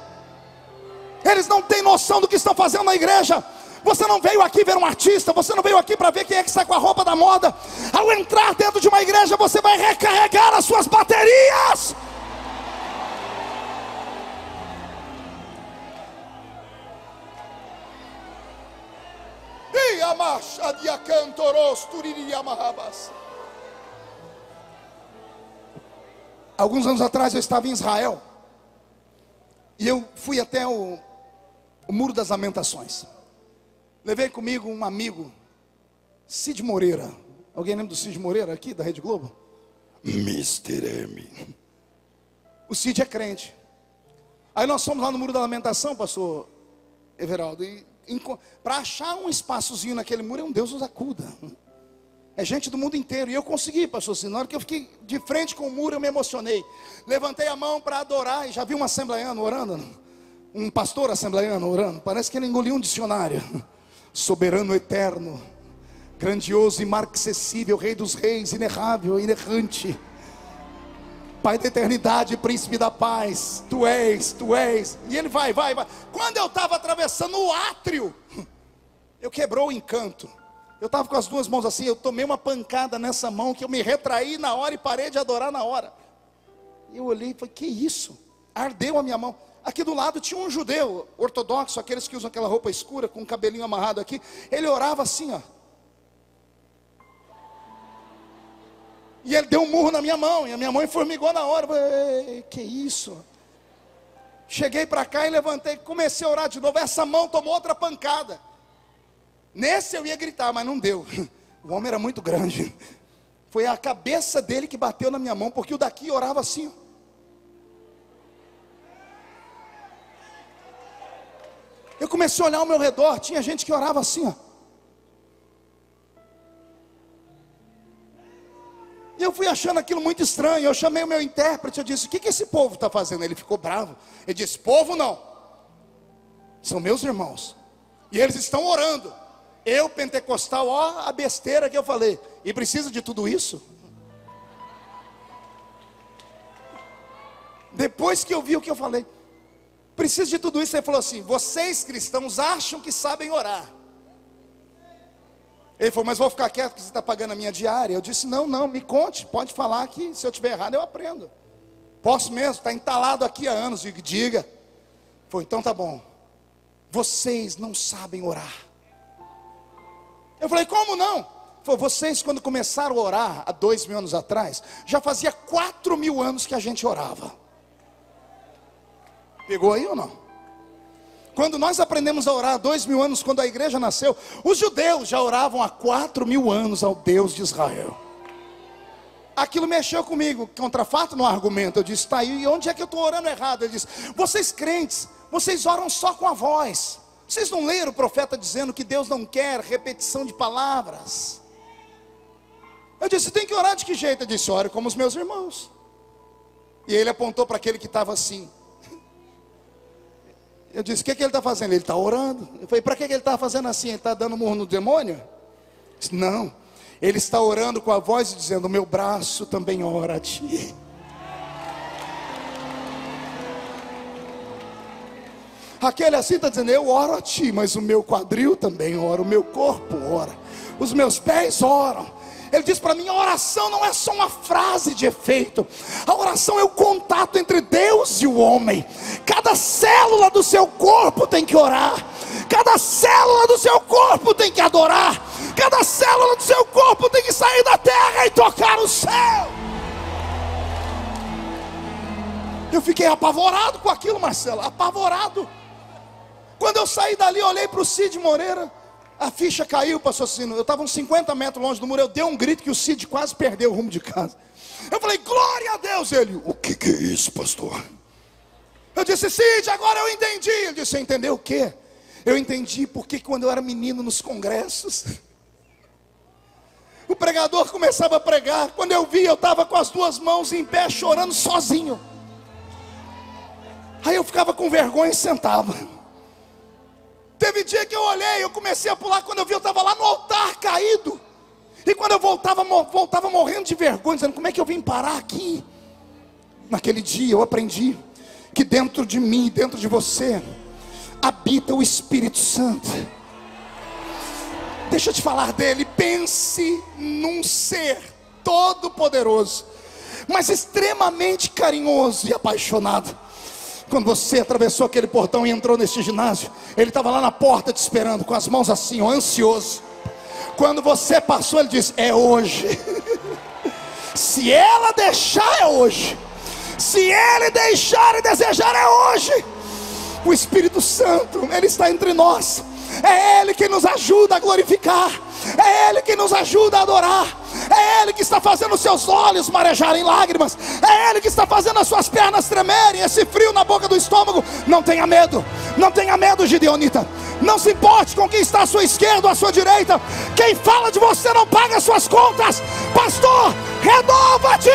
Eles não têm noção do que estão fazendo na igreja. Você não veio aqui ver um artista, você não veio aqui para ver quem é que está com a roupa da moda. Ao entrar dentro de uma igreja, você vai recarregar as suas baterias. Alguns anos atrás eu estava em Israel, e eu fui até o Muro das Lamentações. Levei comigo um amigo, Cid Moreira. Alguém lembra do Cid Moreira aqui, da Rede Globo? Mr. M. O Cid é crente. Aí nós fomos lá no Muro da Lamentação, pastor Everaldo, e para achar um espaçozinho naquele muro, Deus nos acuda. É gente do mundo inteiro. E eu consegui, pastor. Na hora que eu fiquei de frente com o muro, eu me emocionei. Levantei a mão para adorar. E já vi um assembleiano orando. Um pastor assembleiano orando. Parece que ele engoliu um dicionário. Soberano eterno, grandioso e inacessível, Rei dos reis, inerrável, inerrante, Pai da eternidade, príncipe da paz, tu és. E ele vai. Quando eu estava atravessando o átrio, eu quebrou o encanto. Eu estava com as duas mãos assim, eu tomei uma pancada nessa mão, que eu me retraí na hora e parei de adorar na hora. Eu olhei e falei, que isso? Ardeu a minha mão. Aqui do lado tinha um judeu ortodoxo, aqueles que usam aquela roupa escura, com o cabelinho amarrado aqui. Ele orava assim, ó. E ele deu um murro na minha mão, e a minha mão formigou na hora. Eu falei, que isso? Cheguei para cá e levantei, comecei a orar de novo. Essa mão tomou outra pancada. Nesse eu ia gritar, mas não deu. O homem era muito grande. Foi a cabeça dele que bateu na minha mão, porque o daqui orava assim. Eu comecei a olhar ao meu redor, tinha gente que orava assim, ó. E eu fui achando aquilo muito estranho. Eu chamei o meu intérprete, eu disse, o que esse povo está fazendo? Ele ficou bravo. Ele disse, povo não, são meus irmãos, e eles estão orando. Eu, pentecostal, ó a besteira que eu falei. E precisa de tudo isso? Depois que eu vi o que eu falei, precisa de tudo isso. Ele falou assim, vocês cristãos acham que sabem orar. Ele falou, mas vou ficar quieto porque você está pagando a minha diária. Eu disse, não, me conte, pode falar que se eu estiver errado eu aprendo. Posso mesmo, está entalado aqui há anos. Diga. Ele falou, então tá bom. Vocês não sabem orar. Eu falei, como não? Ele falou, vocês quando começaram a orar, há 2000 anos atrás, já fazia 4000 anos que a gente orava. Pegou aí ou não? Quando nós aprendemos a orar há 2000 anos, quando a igreja nasceu, os judeus já oravam há 4000 anos ao Deus de Israel. Aquilo mexeu comigo, contra fato no argumento. Eu disse, tá aí, onde é que eu estou orando errado? Ele disse, vocês crentes, vocês oram só com a voz. Vocês não leram o profeta dizendo que Deus não quer repetição de palavras? Eu disse, tem que orar de que jeito? Ele disse, ore como os meus irmãos. E ele apontou para aquele que estava assim. Eu disse, o que ele está fazendo? Ele está orando. Eu falei, para que ele está fazendo assim? Ele está dando murro no demônio? Eu disse, não, ele está orando com a voz e dizendo, o meu braço também ora a ti. Aquele assim está dizendo, eu oro a ti, mas o meu quadril também ora, o meu corpo ora, os meus pés oram. Ele diz para mim, a oração não é só uma frase de efeito. A oração é o contato entre Deus e o homem. Cada célula do seu corpo tem que orar. Cada célula do seu corpo tem que adorar. Cada célula do seu corpo tem que sair da terra e tocar o céu. Eu fiquei apavorado com aquilo, Marcelo, apavorado. Quando eu saí dali, eu olhei para o Cid Moreira. A ficha caiu, pastor Cino. Eu estava uns 50 metros longe do muro. Eu dei um grito que o Cid quase perdeu o rumo de casa. Eu falei, glória a Deus. Ele, o que é isso, pastor? Eu disse, Cid, agora eu entendi. Ele disse, você entendeu o quê? Eu entendi porque quando eu era menino nos congressos, o pregador começava a pregar. Quando eu vi, eu estava com as duas mãos em pé, chorando sozinho. Aí eu ficava com vergonha e sentava. Teve dia que eu olhei, eu comecei a pular. Quando eu vi, eu estava lá no altar caído. E quando eu voltava morrendo de vergonha, dizendo, como é que eu vim parar aqui? Naquele dia eu aprendi que dentro de mim, dentro de você, habita o Espírito Santo. Deixa eu te falar dele. Pense num ser todo poderoso, mas extremamente carinhoso e apaixonado. Quando você atravessou aquele portão e entrou neste ginásio, ele estava lá na porta te esperando, com as mãos assim, ó, ansioso. Quando você passou, ele disse: é hoje. Se ela deixar, é hoje. Se ele deixar e desejar, é hoje. O Espírito Santo, ele está entre nós. É Ele que nos ajuda a glorificar. É Ele que nos ajuda a adorar. É Ele que está fazendo os seus olhos marejarem lágrimas. É Ele que está fazendo as suas pernas tremerem, esse frio na boca do estômago. Não tenha medo. Não tenha medo, Gideonita. Não se importe com quem está à sua esquerda ou à sua direita. Quem fala de você não paga as suas contas. Pastor, renova-te.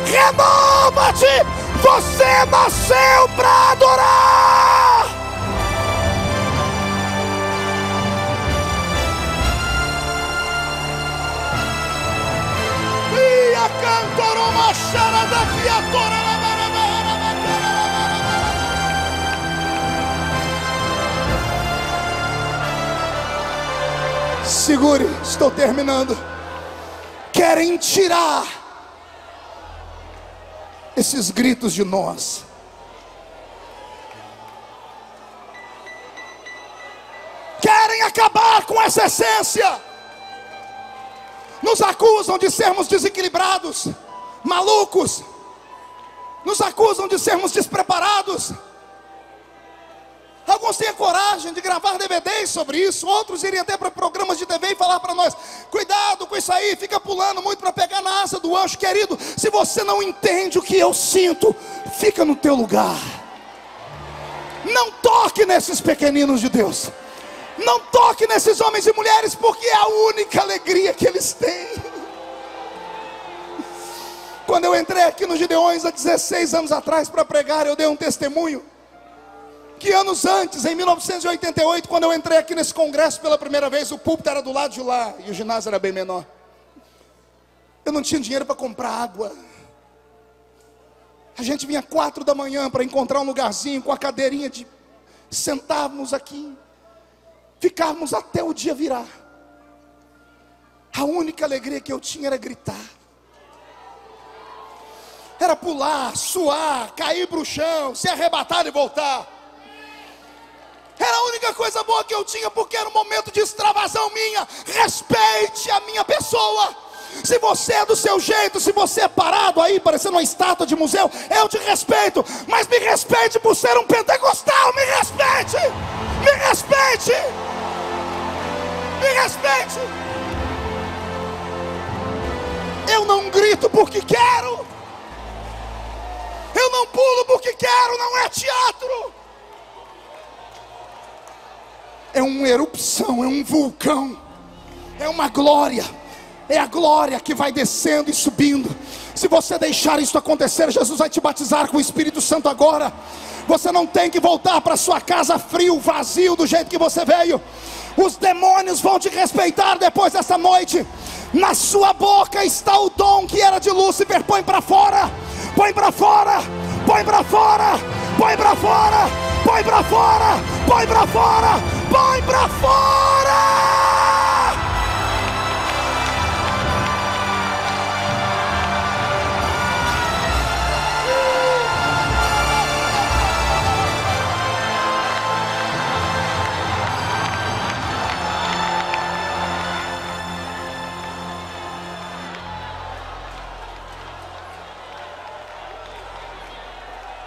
Renova-te. Você nasceu para adorar. Segure, estou terminando. Querem tirar esses gritos de nós. Querem acabar com essa essência. Nos acusam de sermos desequilibrados, malucos. Nos acusam de sermos despreparados. Alguns têm a coragem de gravar DVDs sobre isso. Outros iriam até para programas de TV e falar para nós: cuidado com isso aí, fica pulando muito para pegar na asa do anjo. Querido, se você não entende o que eu sinto, fica no teu lugar. Não toque nesses pequeninos de Deus. Não toque nesses homens e mulheres, porque é a única alegria que eles têm. Quando eu entrei aqui no Gideões há 16 anos atrás para pregar, eu dei um testemunho que anos antes, em 1988, quando eu entrei aqui nesse congresso pela primeira vez, o púlpito era do lado de lá e o ginásio era bem menor. Eu não tinha dinheiro para comprar água. A gente vinha 4 da manhã para encontrar um lugarzinho com a cadeirinha de sentarmos aqui, ficarmos até o dia virar. A única alegria que eu tinha era gritar. Era pular, suar, cair para o chão, ser arrebatado e voltar. Era a única coisa boa que eu tinha, porque era um momento de extravasão minha. Respeite a minha pessoa. Se você é do seu jeito, se você é parado aí parecendo uma estátua de museu, eu te respeito. Mas me respeite por ser um pentecostal. Me respeite. Me respeite. Me respeite. Eu não grito porque quero. Eu não pulo porque quero. Não é teatro. É uma erupção, é um vulcão, é uma glória. É a glória que vai descendo e subindo. Se você deixar isso acontecer, Jesus vai te batizar com o Espírito Santo agora. Você não tem que voltar para sua casa frio, vazio, do jeito que você veio. Os demônios vão te respeitar depois dessa noite. Na sua boca está o dom que era de Lúcifer. Põe para fora, põe para fora, põe para fora, põe para fora, põe para fora, põe para fora, põe para fora.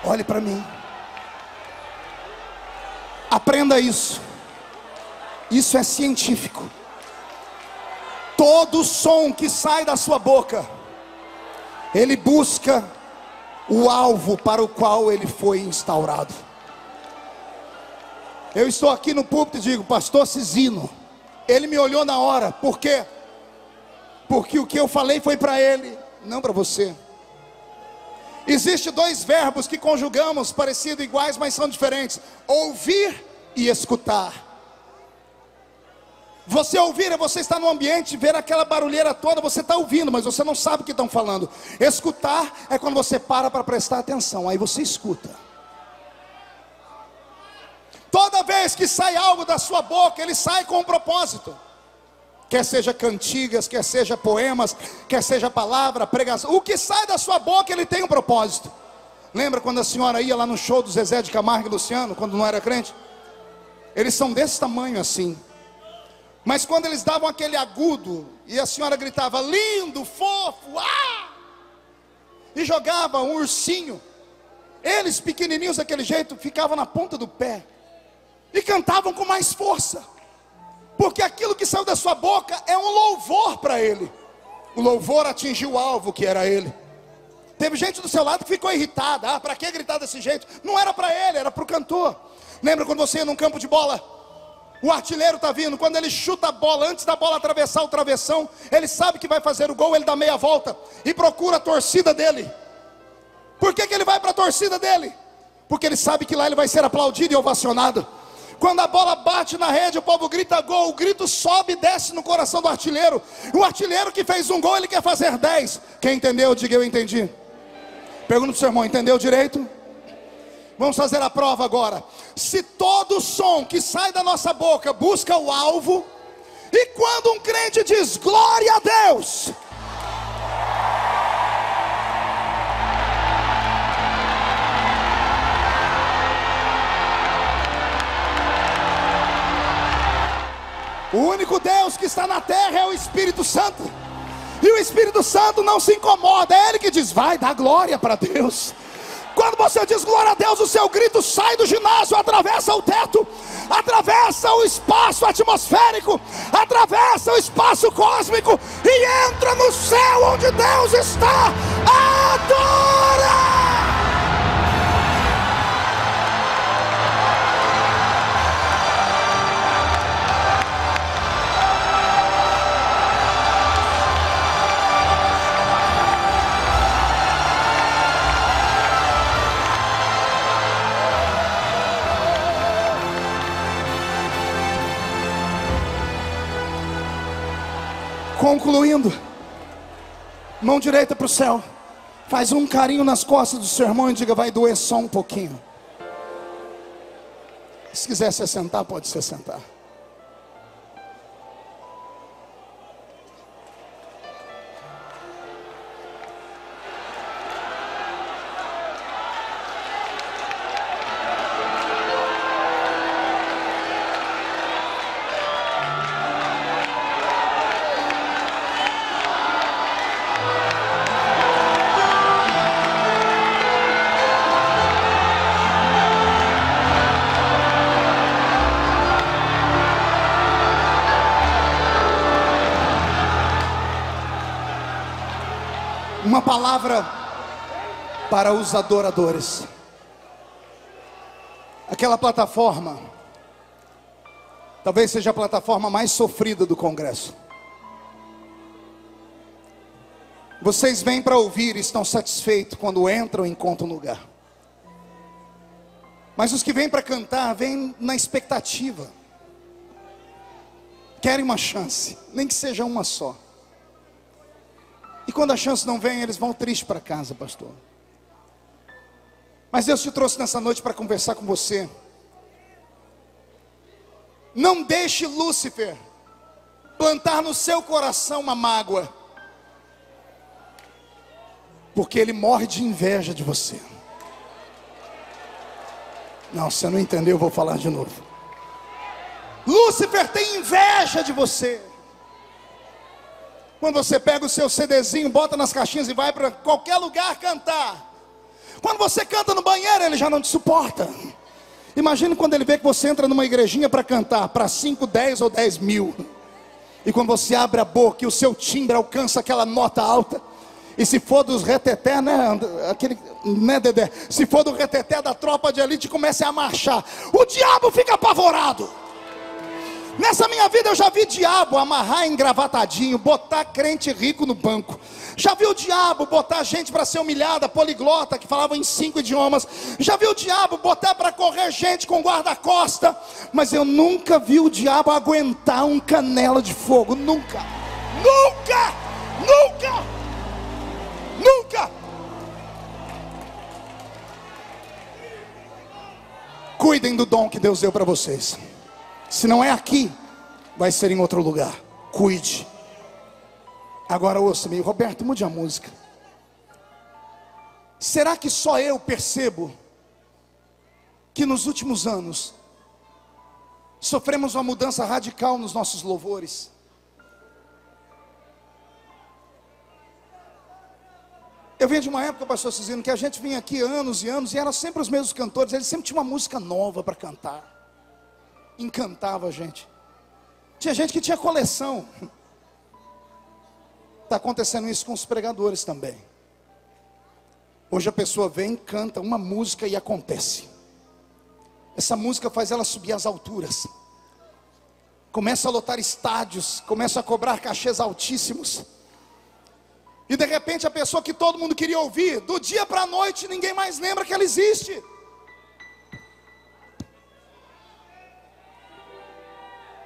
Olhe para mim. Aprenda isso. Isso é científico. Todo som que sai da sua boca, ele busca o alvo para o qual ele foi instaurado. Eu estou aqui no púlpito e digo: pastor Cisino. Ele me olhou na hora. Por quê? Porque o que eu falei foi para ele, não para você. Existem 2 verbos que conjugamos, parecidos, iguais, mas são diferentes: ouvir e escutar. Você ouvir é você estar no ambiente, ver aquela barulheira toda, você está ouvindo, mas você não sabe o que estão falando. Escutar é quando você para prestar atenção, aí você escuta. Toda vez que sai algo da sua boca, ele sai com um propósito. quer seja cantigas, quer seja poemas, quer seja palavra, pregação, o que sai da sua boca, ele tem um propósito. Lembra quando a senhora ia lá no show do Zezé de Camargo e Luciano, quando não era crente? Eles são desse tamanho assim, mas quando eles davam aquele agudo, e a senhora gritava, lindo, fofo, e jogava um ursinho, eles pequenininhos daquele jeito, ficavam na ponta do pé, e cantavam com mais força, porque aquilo que saiu da sua boca é um louvor para ele. O louvor atingiu o alvo, que era ele. Teve gente do seu lado que ficou irritada. Para que gritar desse jeito? Não era para ele, era para o cantor. Lembra quando você ia num campo de bola? O artilheiro está vindo, quando ele chuta a bola, antes da bola atravessar o travessão, ele sabe que vai fazer o gol, ele dá meia volta e procura a torcida dele. Por que ele vai para a torcida dele? Porque ele sabe que lá ele vai ser aplaudido e ovacionado. Quando a bola bate na rede, o povo grita gol, o grito sobe e desce no coração do artilheiro. O artilheiro que fez um gol, ele quer fazer 10. Quem entendeu, diga eu entendi. Pergunta para o seu irmão, entendeu direito? Vamos fazer a prova agora. Se todo som que sai da nossa boca busca o alvo, e quando um crente diz glória a Deus, o único Deus que está na terra é o Espírito Santo. E o Espírito Santo não se incomoda, é Ele que diz, vai dar glória para Deus. Quando você diz glória a Deus, o seu grito sai do ginásio, atravessa o teto, atravessa o espaço atmosférico, atravessa o espaço cósmico e entra no céu onde Deus está. Adora! Concluindo, mão direita para o céu, faz um carinho nas costas do seu irmão e diga, vai doer só um pouquinho. Se quiser se sentar, pode se sentar. Uma palavra para os adoradores. Aquela plataforma talvez seja a plataforma mais sofrida do congresso. Vocês vêm para ouvir e estão satisfeitos quando entram e encontram um lugar. Mas os que vêm para cantar, vêm na expectativa. Querem uma chance, nem que seja uma só. E quando a chance não vem, eles vão tristes para casa, pastor. Mas Deus te trouxe nessa noite para conversar com você. Não deixe Lúcifer plantar no seu coração uma mágoa, porque ele morre de inveja de você. Não, você não entendeu, eu vou falar de novo. Lúcifer tem inveja de você. Quando você pega o seu CDzinho, bota nas caixinhas e vai para qualquer lugar cantar. Quando você canta no banheiro, ele já não te suporta. Imagine quando ele vê que você entra numa igrejinha para cantar, para 5, 10 ou 10 mil. E quando você abre a boca e o seu timbre alcança aquela nota alta. E se for dos reteté, né, aquele, né, Dedé? Se for do reteté da tropa de elite, comece a marchar. O diabo fica apavorado. Nessa minha vida eu já vi diabo amarrar engravatadinho, botar crente rico no banco. Já vi o diabo botar gente para ser humilhada, poliglota, que falava em 5 idiomas. Já vi o diabo botar para correr gente com guarda-costa. Mas eu nunca vi o diabo aguentar um canela de fogo. Nunca, nunca, nunca, nunca. Cuidem do dom que Deus deu para vocês. Se não é aqui, vai ser em outro lugar. cuide. Agora ouça-me, Roberto, mude a música. Será que só eu percebo que nos últimos anos sofremos uma mudança radical nos nossos louvores? Eu venho de uma época, pastor Cizino, que a gente vinha aqui anos e anos, e eram sempre os mesmos cantores, eles sempre tinham uma música nova para cantar. Encantava a gente. Tinha gente que tinha coleção. Está acontecendo isso com os pregadores também. Hoje a pessoa vem, canta uma música e acontece. Essa música faz ela subir às alturas. Começa a lotar estádios, começa a cobrar cachês altíssimos. E de repente a pessoa que todo mundo queria ouvir, do dia para a noite ninguém mais lembra que ela existe.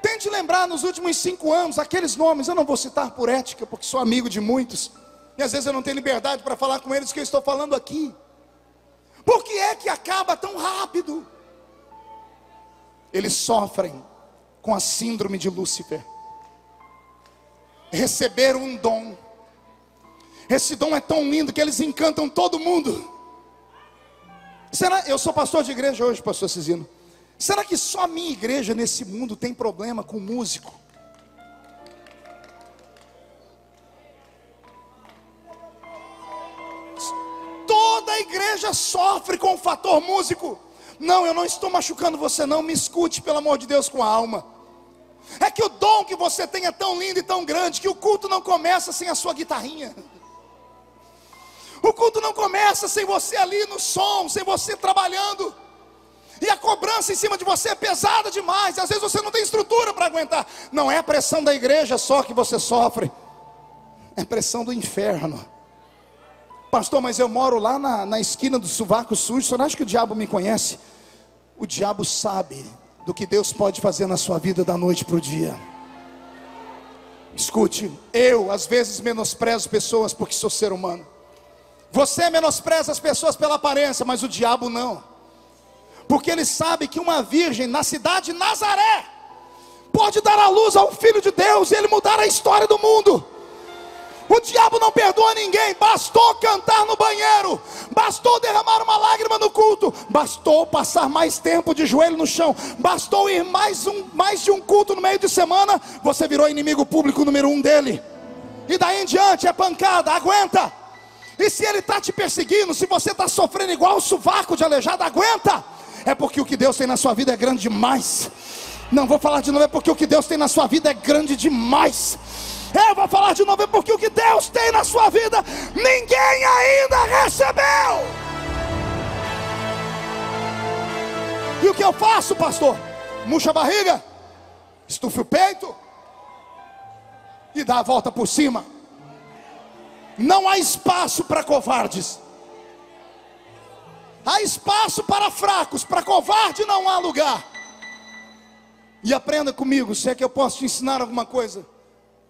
Tente lembrar nos últimos 5 anos aqueles nomes. Eu não vou citar por ética, porque sou amigo de muitos, e às vezes eu não tenho liberdade para falar com eles que eu estou falando aqui. Por que é que acaba tão rápido? Eles sofrem com a síndrome de Lúcifer. Receberam um dom. Esse dom é tão lindo que eles encantam todo mundo. Eu sou pastor de igreja hoje, pastor Cizino. Será que só a minha igreja nesse mundo tem problema com músico? Toda a igreja sofre com o fator músico. Não, eu não estou machucando você não, me escute pelo amor de Deus com a alma. É que o dom que você tem é tão lindo e tão grande que o culto não começa sem a sua guitarrinha. O culto não começa sem você ali no som, sem você trabalhando. E a cobrança em cima de você é pesada demais. Às vezes você não tem estrutura para aguentar. Não é a pressão da igreja só que você sofre, é a pressão do inferno. Pastor, mas eu moro lá na esquina do sovaco sujo. O senhor acha que o diabo me conhece? O diabo sabe do que Deus pode fazer na sua vida da noite para o dia. Escute, eu às vezes menosprezo pessoas porque sou ser humano. Você menospreza as pessoas pela aparência, mas o diabo não. Porque ele sabe que uma virgem na cidade de Nazaré pode dar à luz ao Filho de Deus e ele mudar a história do mundo. O diabo não perdoa ninguém. Bastou cantar no banheiro, bastou derramar uma lágrima no culto, bastou passar mais tempo de joelho no chão, bastou ir mais de um culto no meio de semana, você virou inimigo público número 1 dele. E daí em diante é pancada, aguenta. E se ele está te perseguindo, se você está sofrendo igual o sovaco de aleijado, aguenta. É porque o que Deus tem na sua vida é grande demais. Não vou falar de novo, é porque o que Deus tem na sua vida é grande demais. Eu vou falar de novo, é porque o que Deus tem na sua vida ninguém ainda recebeu. E o que eu faço, pastor? Murcha a barriga, estufa o peito e dá a volta por cima. Não há espaço para covardes. Há espaço para fracos, para covarde não há lugar. E aprenda comigo, se é que eu posso te ensinar alguma coisa.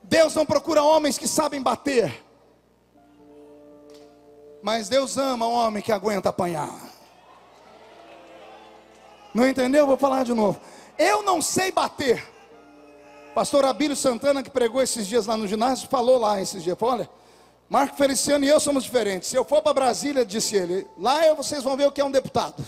Deus não procura homens que sabem bater, mas Deus ama um homem que aguenta apanhar. Não entendeu? Vou falar de novo. Eu não sei bater. Pastor Abílio Santana, que pregou esses dias lá no ginásio, falou lá esses dias, falou, olha, Marco Feliciano e eu somos diferentes. Se eu for para Brasília, disse ele, lá vocês vão ver o que é um deputado.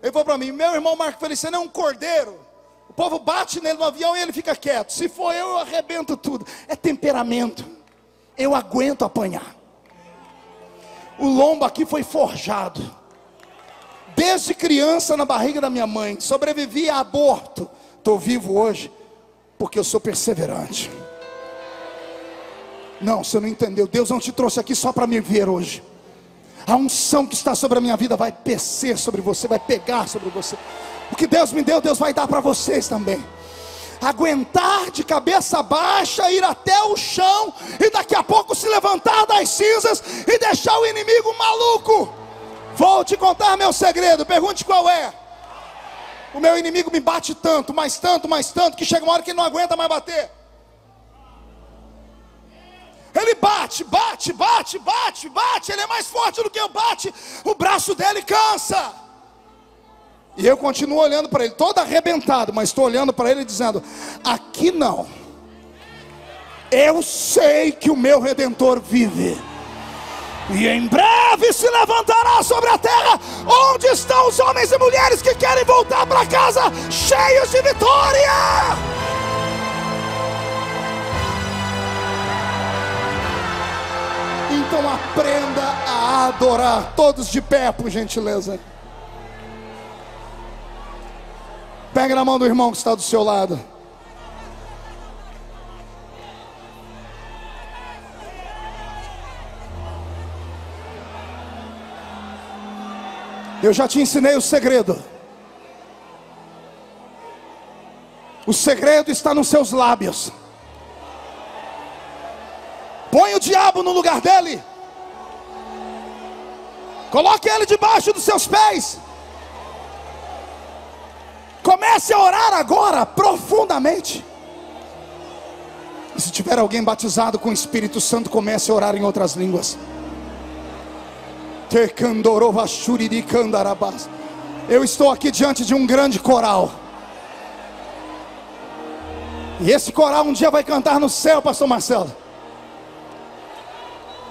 Ele falou para mim, meu irmão Marco Feliciano é um cordeiro. O povo bate nele no avião e ele fica quieto. Se for eu arrebento tudo. É temperamento. Eu aguento apanhar. O lombo aqui foi forjado. Desde criança na barriga da minha mãe. Sobrevivi a aborto. Estou vivo hoje porque eu sou perseverante. Não, você não entendeu. Deus não te trouxe aqui só para me ver hoje. A unção que está sobre a minha vida vai descer sobre você, vai pegar sobre você. O que Deus me deu, Deus vai dar para vocês também. Aguentar de cabeça baixa, ir até o chão e daqui a pouco se levantar das cinzas e deixar o inimigo maluco. Vou te contar meu segredo, pergunte qual é. O meu inimigo me bate tanto, mais tanto, mais tanto, que chega uma hora que ele não aguenta mais bater. Ele bate, bate, bate, bate, bate. Ele é mais forte do que eu bate. O braço dele cansa. E eu continuo olhando para ele, todo arrebentado, mas estou olhando para ele dizendo: aqui não. Eu sei que o meu Redentor vive, e em breve se levantará sobre a terra. Onde estão os homens e mulheres que querem voltar para casa cheios de vitória? Então aprenda a adorar. Todos de pé, por gentileza. Pega na mão do irmão que está do seu lado. Eu já te ensinei o segredo. O segredo está nos seus lábios. Põe o diabo no lugar dele. Coloque ele debaixo dos seus pés. Comece a orar agora, profundamente. E se tiver alguém batizado com o Espírito Santo, comece a orar em outras línguas. Eu estou aqui diante de um grande coral. E esse coral um dia vai cantar no céu, pastor Marcelo.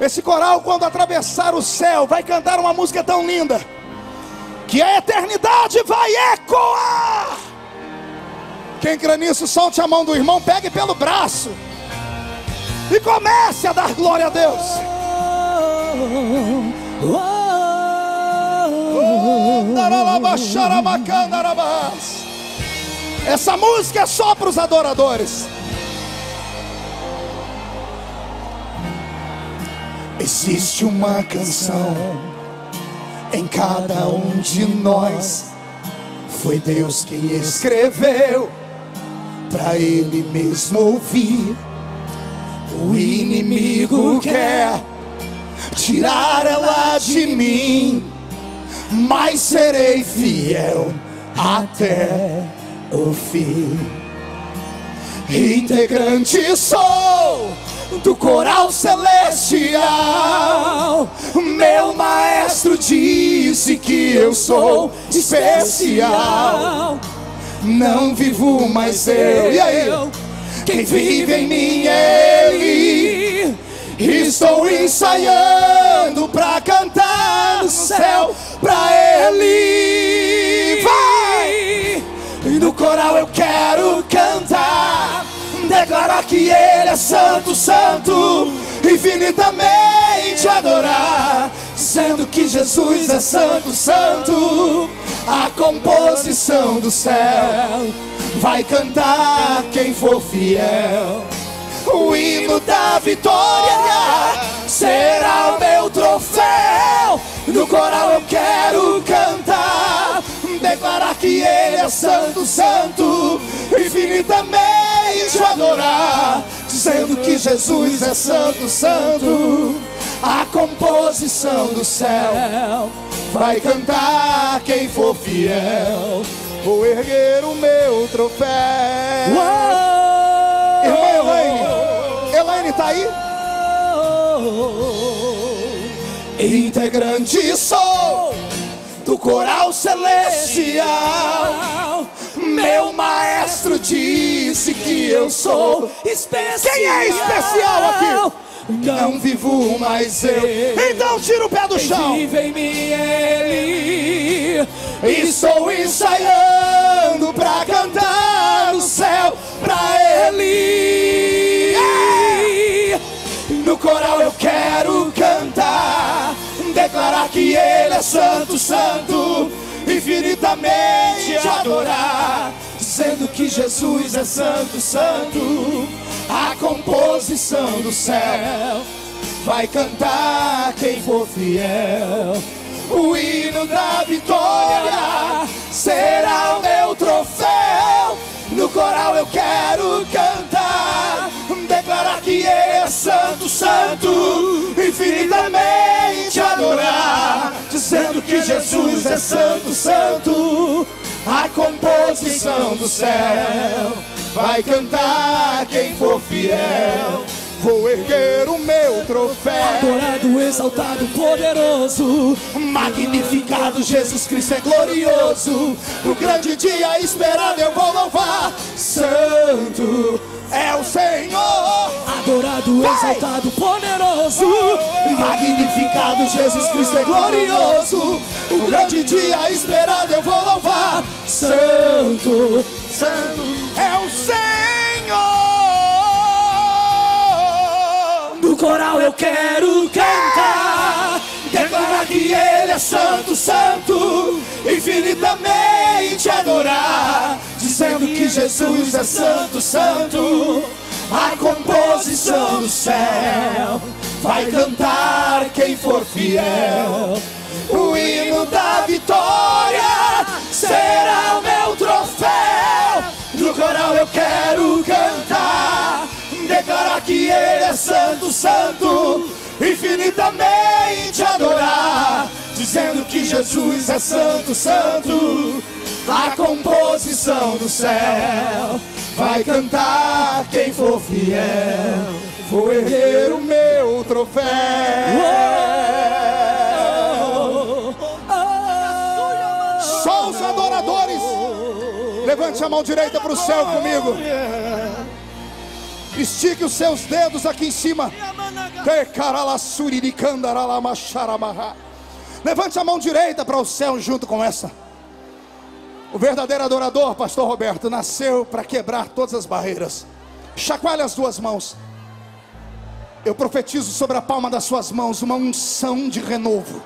Esse coral, quando atravessar o céu, vai cantar uma música tão linda que a eternidade vai ecoar. Quem crê nisso, solte a mão do irmão, pegue pelo braço e comece a dar glória a Deus. Essa música é só para os adoradores. Existe uma canção em cada um de nós. Foi Deus quem escreveu para Ele mesmo ouvir. O inimigo quer tirar ela de mim, mas serei fiel até o fim. Integrante sou do coral celestial. Meu maestro disse que eu sou especial. Não vivo mais eu, e aí? Quem vive em mim é Ele. Estou ensaiando pra cantar no céu pra Ele. Vai! No coral eu quero cantar, declarar que Ele é santo, santo, infinitamente adorar, dizendo que Jesus é santo, santo. A composição do céu vai cantar quem for fiel. O hino da vitória será o meu troféu. No coral eu quero cantar, declarar que Ele é santo, santo, infinitamente adorar, dizendo que Jesus é santo, santo. A composição do céu vai cantar quem for fiel. Vou erguer o meu troféu. Irmã Elaine tá aí? Integrante sou do coral celestial. Meu maestro disse que eu sou especial. Quem é especial aqui? Não vivo mais eu. Então tira o pé do chão. Vive em mim Ele. Estou ensaiando pra cantar no céu pra Ele. No coral eu quero cantar, declarar que Ele é santo, santo, infinitamente adorar, dizendo que Jesus é santo, santo. A composição do céu vai cantar quem for fiel. O hino da vitória será o meu troféu. No coral eu quero cantar, declarar que Ele é santo, santo, infinitamente adorar, dizendo que Jesus é santo, santo. A composição do céu vai cantar quem for fiel. Vou erguer o meu troféu. troféu. Adorado, exaltado, poderoso, Magnificado, Jesus Cristo é glorioso. No grande dia esperado eu vou louvar. Santo é o Senhor. adorado, exaltado, poderoso, Magnificado, Jesus Cristo é glorioso. O grande dia esperado eu vou louvar. santo, Santo é o Senhor. no coral eu quero cantar, Declarar que Ele é santo, santo, infinitamente adorar, dizendo que Jesus é santo, santo. A composição do céu vai cantar quem for fiel. O hino da vitória será o meu troféu. No coral eu quero cantar, declarar que Ele é santo, santo, infinitamente adorar, dizendo que Jesus é santo, santo. A composição do céu vai cantar quem for fiel. Vou erguer o meu troféu. Só os adoradores. Levante a mão direita para o céu comigo. Estique os seus dedos aqui em cima. Levante a mão direita para o céu junto com essa. O verdadeiro adorador, pastor Roberto, nasceu para quebrar todas as barreiras. Chacoalhe as duas mãos. Eu profetizo sobre a palma das suas mãos uma unção de renovo.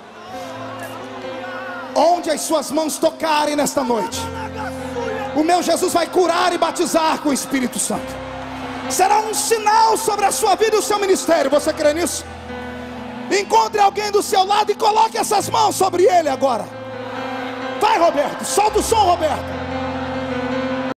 Onde as suas mãos tocarem nesta noite, o meu Jesus vai curar e batizar com o Espírito Santo. Será um sinal sobre a sua vida e o seu ministério. Você crê nisso? Encontre alguém do seu lado e coloque essas mãos sobre ele agora. Vai, Roberto, solta o som, Roberto.